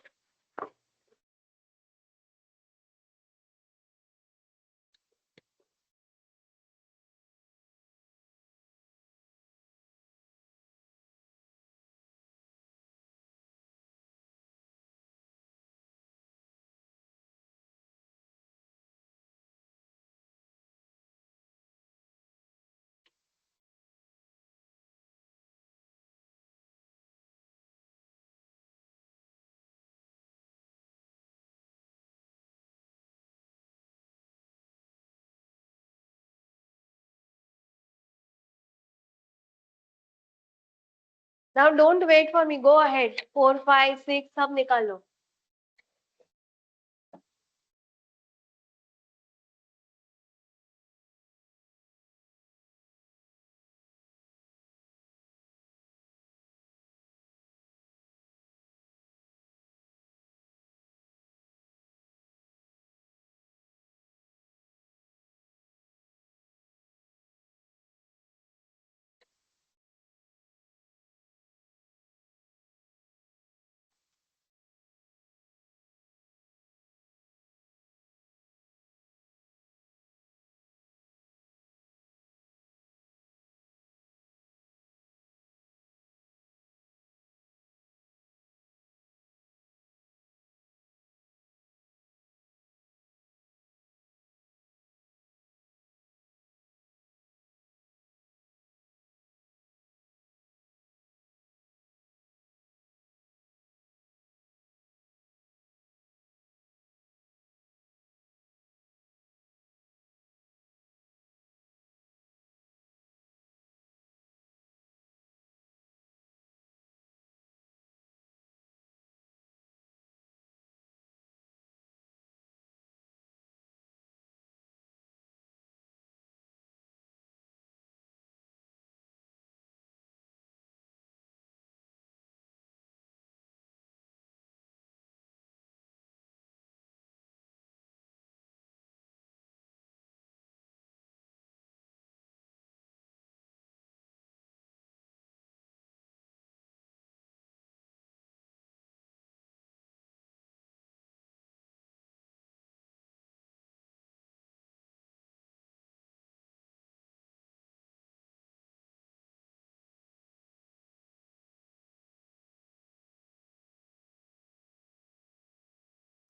Now don't wait for me, go ahead, 4 5 6 सब निकालो.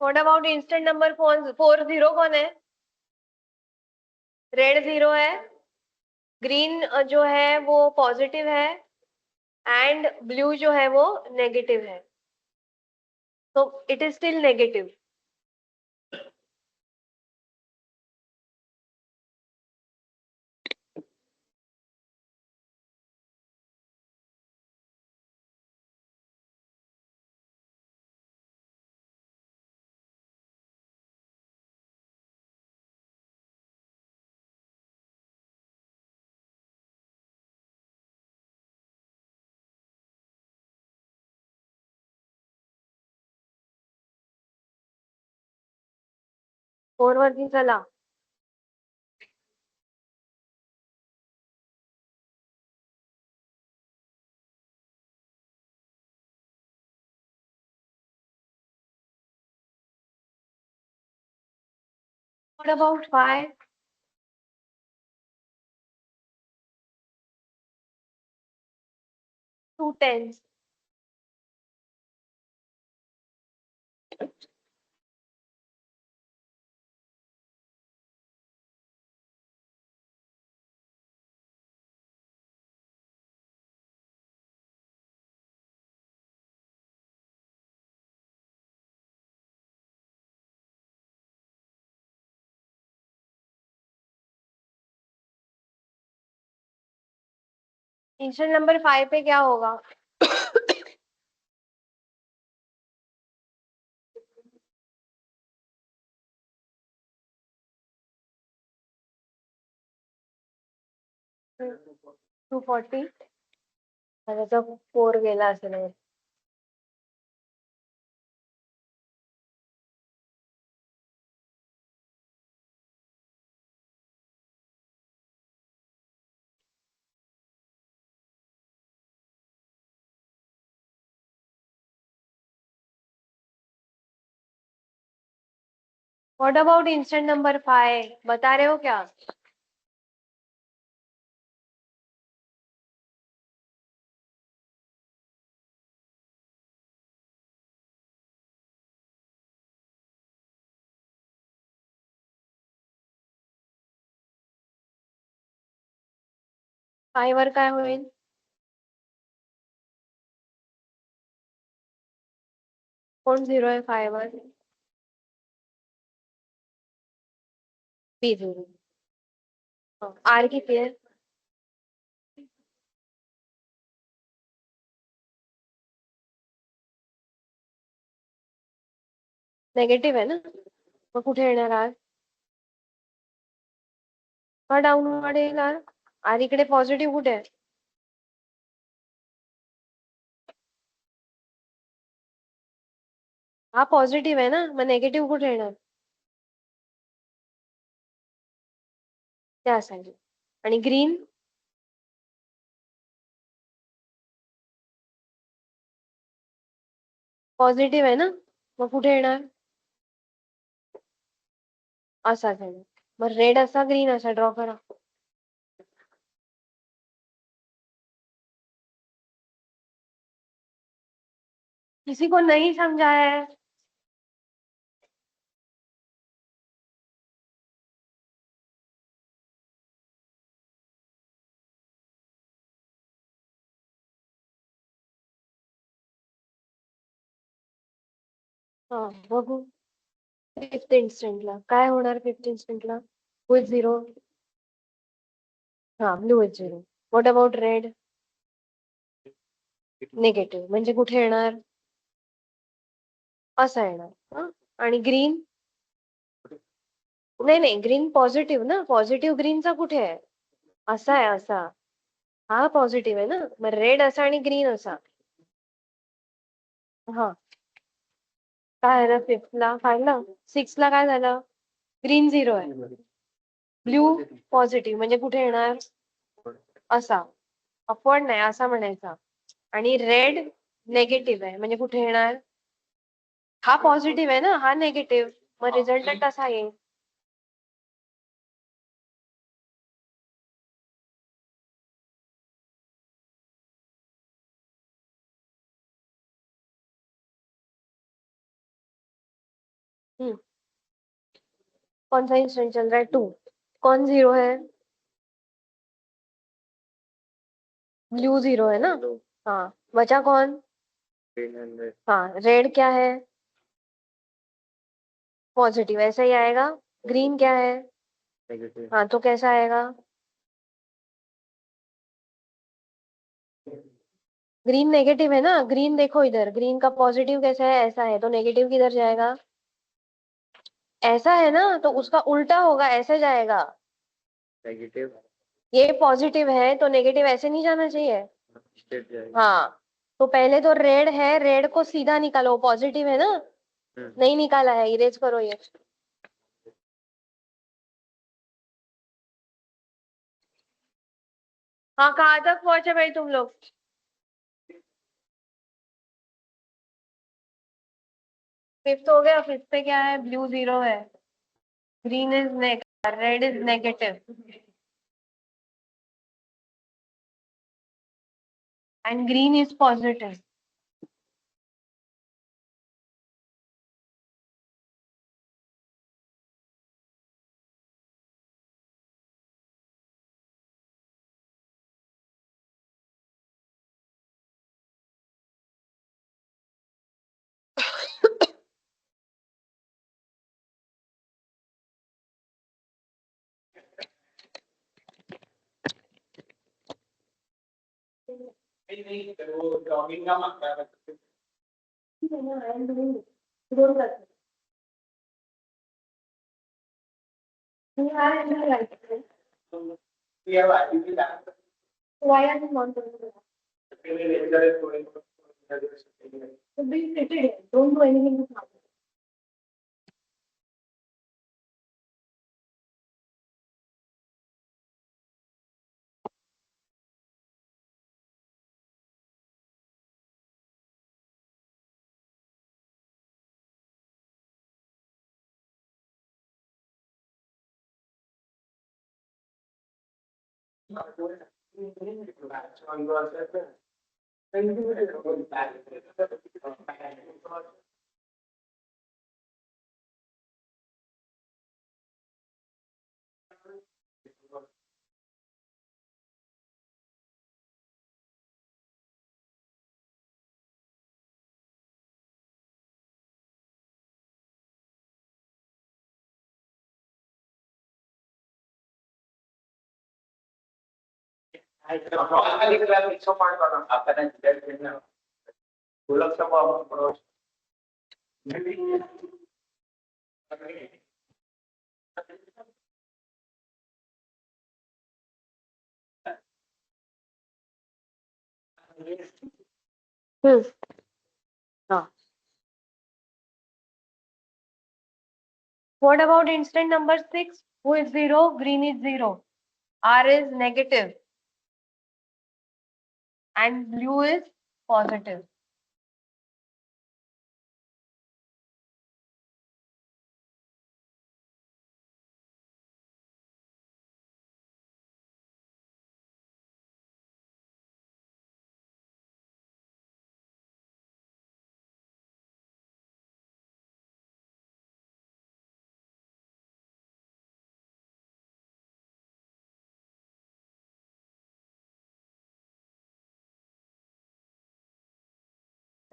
What about instant number four? 40 कौन है? रेड 0 है, ग्रीन जो है वो पॉजिटिव है, एंड ब्लू जो है वो नेगेटिव है. तो it is still negative. Four working चला. What about 5? 2 10s. Instant number 5 पे क्या होगा? टू 40. त्याचा 4 गेला असेल. What about instant number 5? बता रहे हो क्या? 5 वर काय होईल? कोण 0 आहे 5 वर? बी 0. आर किती आहे? नेगेटिव्ह आहे ना, मग कुठे येणार आर? हा डाऊनवर्ड येईल आर. आर इकडे पॉझिटिव्ह कुठे आहे? हा पॉझिटिव्ह आहे ना, मग नेगेटिव्ह कुठे येणार? त्या साईड. आणि ग्रीन पॉझिटिव्ह आहे ना, मग कुठे येणार? असाच येणार. मग रेड असा ग्रीन असा ड्रॉ करा. किसी को नहीं समझा है? हा बघू. फिफ्थ इन्स्टंटला काय होणार? फिफ्थ इन्स्टंटला विथ झिरो. हा blue with zero. What about red? Negative म्हणजे कुठे येणार? असा येणार. हा? आणि ग्रीन? नाही नाही, ग्रीन पॉझिटिव्ह ना, पॉझिटिव्ह ग्रीनचा कुठे आहे? असा आहे असा. हा पॉझिटिव्ह आहे ना, मग रेड असा आणि ग्रीन असा. हा काय झालं? फिफ्थला पाहिलं, सिक्सला काय झालं? ग्रीन झिरो आहे, ब्ल्यू पॉझिटिव्ह म्हणजे कुठे येणार? असा. अपवर्ड नाही, असा म्हणायचा. आणि रेड नेगेटिव्ह आहे म्हणजे कुठे येणार? हा पॉझिटिव्ह आहे ना, हा नेगेटिव्ह, मग रिझल्ट कसा येईल? कौन सा इंस्टेंट चल रहा है? टू. कौन जीरो है? ब्लू जीरो है ना. हाँ बचा कौन? हाँ रेड क्या है? पॉजिटिव, ऐसा ही आएगा. ग्रीन क्या है? हाँ तो कैसा आएगा? ग्रीन नेगेटिव है ना, ग्रीन देखो इधर, ग्रीन का पॉजिटिव कैसा है? ऐसा है, तो नेगेटिव किधर जाएगा? ऐसा है ना, तो उसका उल्टा होगा, ऐसे जाएगा. नेगेटिव. ये पॉजिटिव है तो नेगेटिव ऐसे नहीं जाना चाहिए. हाँ तो पहले तो रेड है, रेड को सीधा निकालो, पॉजिटिव है ना. नहीं निकाला है, इरेज करो ये. हाँ कहाँ तक पहुंचे भाई तुम लोग? फिफ्थ हो गया. फिफ्थ पे क्या है? ब्लू जीरो है, green is red is negative and green is positive. Why are you not doing that? So be seated. Don't do anything with mouth. हाँ. What about instant number 6? Who is 0? Green is 0. R is negative. And blue is positive.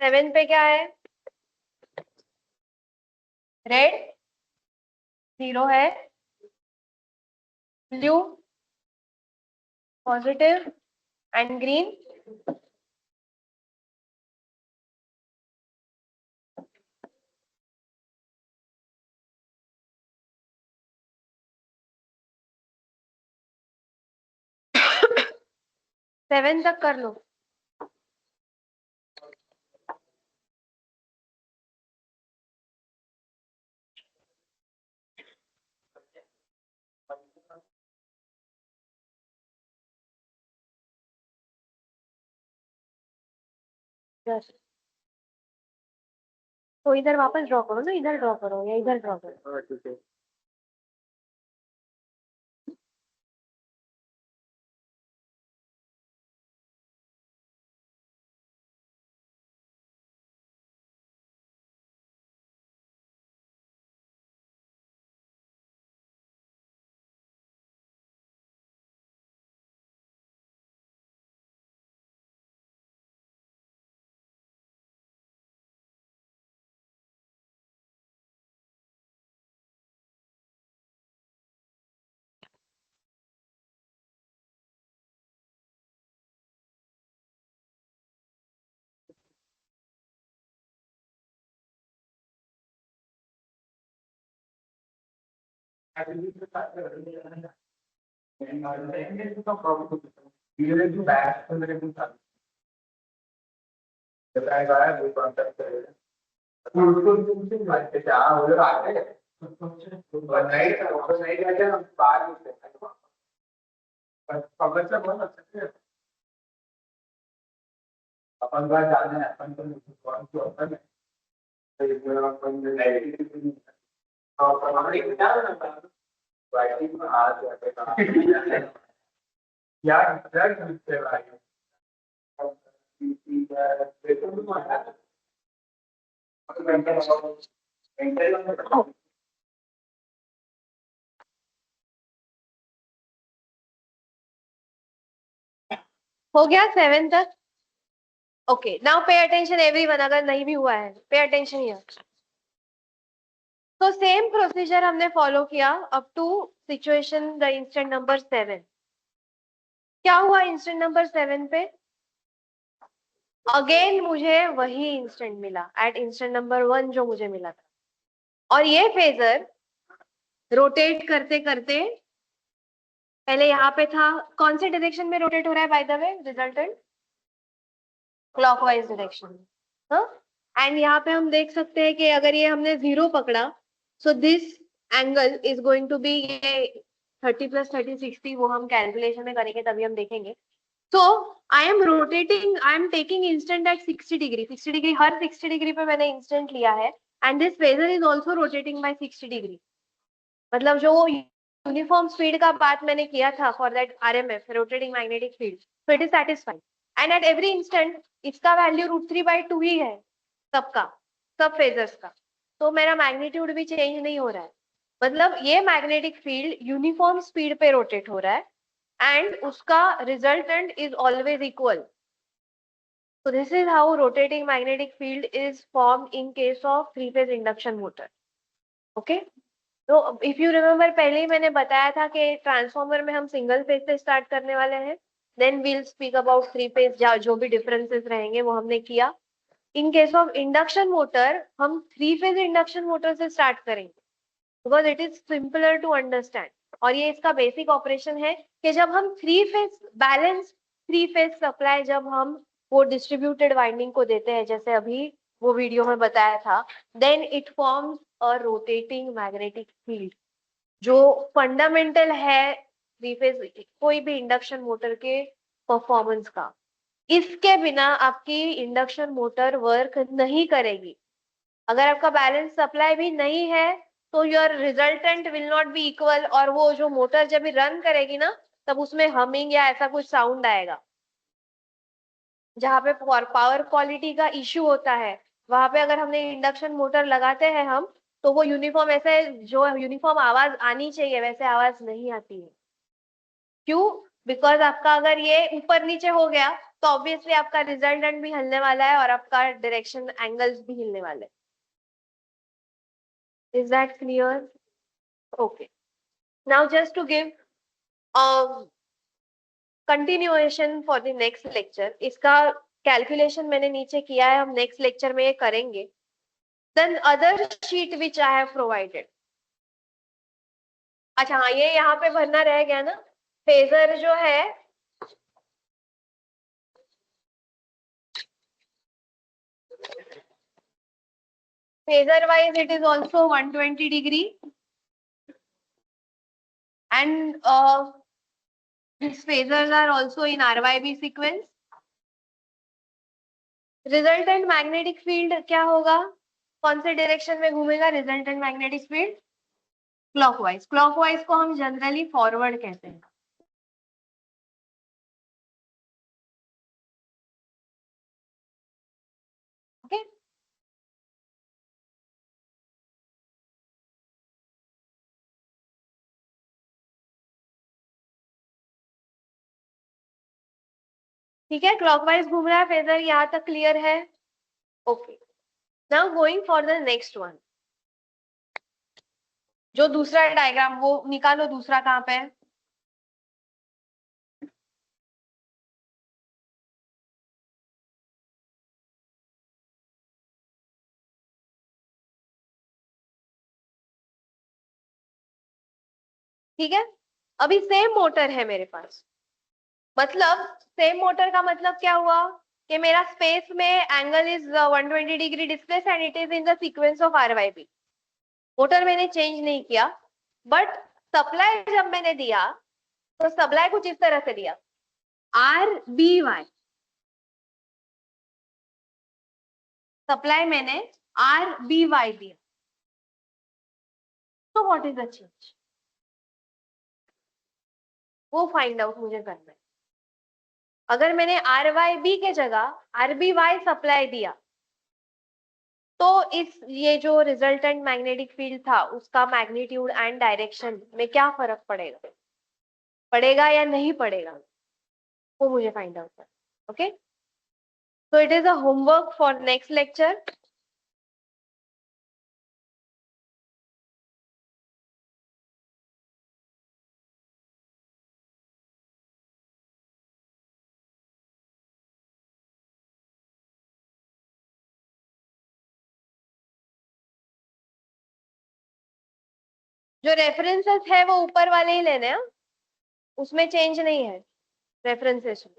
Seven पे क्या है? Red 0 है, blue positive and green seven तक कर लो. Yes. तो इधर वापस ड्रॉ करो ना, इधर ड्रॉ करो या इधर ड्रॉ करो. अपन बात जाने अपन तो अपन हो गया सेवन तक. Okay, now pay attention everyone, अगर नहीं भी हुआ है पे अटेंशन हियर. तो सेम प्रोसीजर हमने फॉलो किया up to situation the instant number 7. क्या हुआ इंस्टेंट नंबर 7 पे? अगेन मुझे वही इंस्टेंट मिला एट इंस्टेंट नंबर 1 जो मुझे मिला था. और ये फेजर रोटेट करते करते पहले यहाँ पे था. कौन से डायरेक्शन में रोटेट हो रहा है by the way? Resultant clockwise direction. हाँ, एंड यहाँ पे हम देख सकते हैं कि अगर ये हमने 0 पकड़ा, so this angle is going to be 30 + 30 60. वो हम कैलकुलेशन में करेंगे तभी हम देखेंगे. So I am rotating, I am taking instant at 60 degree. 60 degree, her 60 degree पे मैंने instant लिया है. And this phasor is also rotating by 60 degree. मतलब जो यूनिफॉर्म स्पीड का बात मैंने किया था for that RMF, rotating magnetic field, so it is satisfied. And at every instant इसका वैल्यू √3/2 ही है सबका, सब फेजर्स का. तो मेरा मैग्नीट्यूड भी चेंज नहीं हो रहा है. मतलब ये मैग्नेटिक फील्ड यूनिफॉर्म स्पीड पे रोटेट हो रहा है and उसका resultant is always equal. So this is how rotating magnetic field is formed in case of three-phase induction motor. Okay? तो if you remember पहले ही मैंने बताया था कि ट्रांसफॉर्मर में हम सिंगल फेज से स्टार्ट करने वाले हैं. Then we'll speak about three phase, जो भी डिफरेंसेस रहेंगे वो हमने किया. In case of induction motor हम थ्री फेज इंडक्शन मोटर से स्टार्ट करेंगे. Because it is simpler to understand. और ये इसका बेसिक ऑपरेशन है कि जब हम थ्री फेज सप्लाई जब हम वो डिस्ट्रीब्यूटेड वाइंडिंग को देते हैं, जैसे अभी वो वीडियो में बताया था, then it forms a rotating magnetic field, जो फंडामेंटल है थ्री फेज कोई भी इंडक्शन मोटर के परफॉर्मेंस का। इसके बिना आपकी इंडक्शन मोटर वर्क नहीं करेगी। अगर आपका बैलेंस सप्लाई भी नहीं है तो your resultant will not be equal, और वो जो मोटर जब भी रन करेगी ना, तब उसमें हमिंग या ऐसा कुछ साउंड आएगा। जहाँ पे पावर क्वालिटी का इश्यू होता है, वहां पे अगर हमने इंडक्शन मोटर लगाते हैं हम, तो वो यूनिफॉर्म ऐसे जो यूनिफॉर्म आवाज आनी चाहिए वैसे आवाज नहीं आती है। क्यों? बिकॉज आपका अगर ये ऊपर नीचे हो गया तो ऑब्वियसली आपका रिजल्टेंट भी हिलने वाला है और आपका डायरेक्शन एंगल्स भी हिलने वाले। Is that clear? Okay, now just to give continuation for the next lecture, इसका कैलकुलेशन मैंने नीचे किया है, हम नेक्स्ट लेक्चर में ये करेंगे। Then other sheet which I have provided. अच्छा हाँ, ये यहाँ पे भरना रह गया ना, फेजर जो है phasor wise it is also 120 degree, and these phasors are also in RYB sequence. Resultant magnetic field क्या होगा? कौन से डायरेक्शन में घूमेगा resultant magnetic field? Clockwise. Clockwise को हम जनरली फॉरवर्ड कहते हैं। Okay okay? ठीक है, क्लॉकवाइज घूम रहा है फेजर, यहाँ तक क्लियर है? Okay, now going for the next one. जो दूसरा डायग्राम वो निकालो, दूसरा कहाँ पे है? ठीक है, अभी सेम मोटर है मेरे पास, मतलब सेम मोटर का मतलब क्या हुआ कि मेरा स्पेस में angle is 120 degree displace and it is in the sequence of RYB। Motor मैंने चेंज नहीं किया, बट सप्लाई जब मैंने दिया तो सप्लाई कुछ इस तरह से दिया, RBY। सप्लाई मैंने RBY दिया, तो व्हाट इज द चेंज? वो फाइंड आउट मुझे करना है। अगर मैंने RYB के जगह RBY सप्लाई दिया, तो इस ये जो रिजल्टेंट मैग्नेटिक फील्ड था उसका मैग्नीट्यूड एंड डायरेक्शन में क्या फर्क पड़ेगा, पड़ेगा या नहीं पड़ेगा, वो मुझे फाइंड आउट करना। Okay, so it is a homework for next lecture. जो रेफरेंसेस है वो ऊपर वाले ही लेने हैं, उसमें चेंज नहीं है रेफरेंसेस में।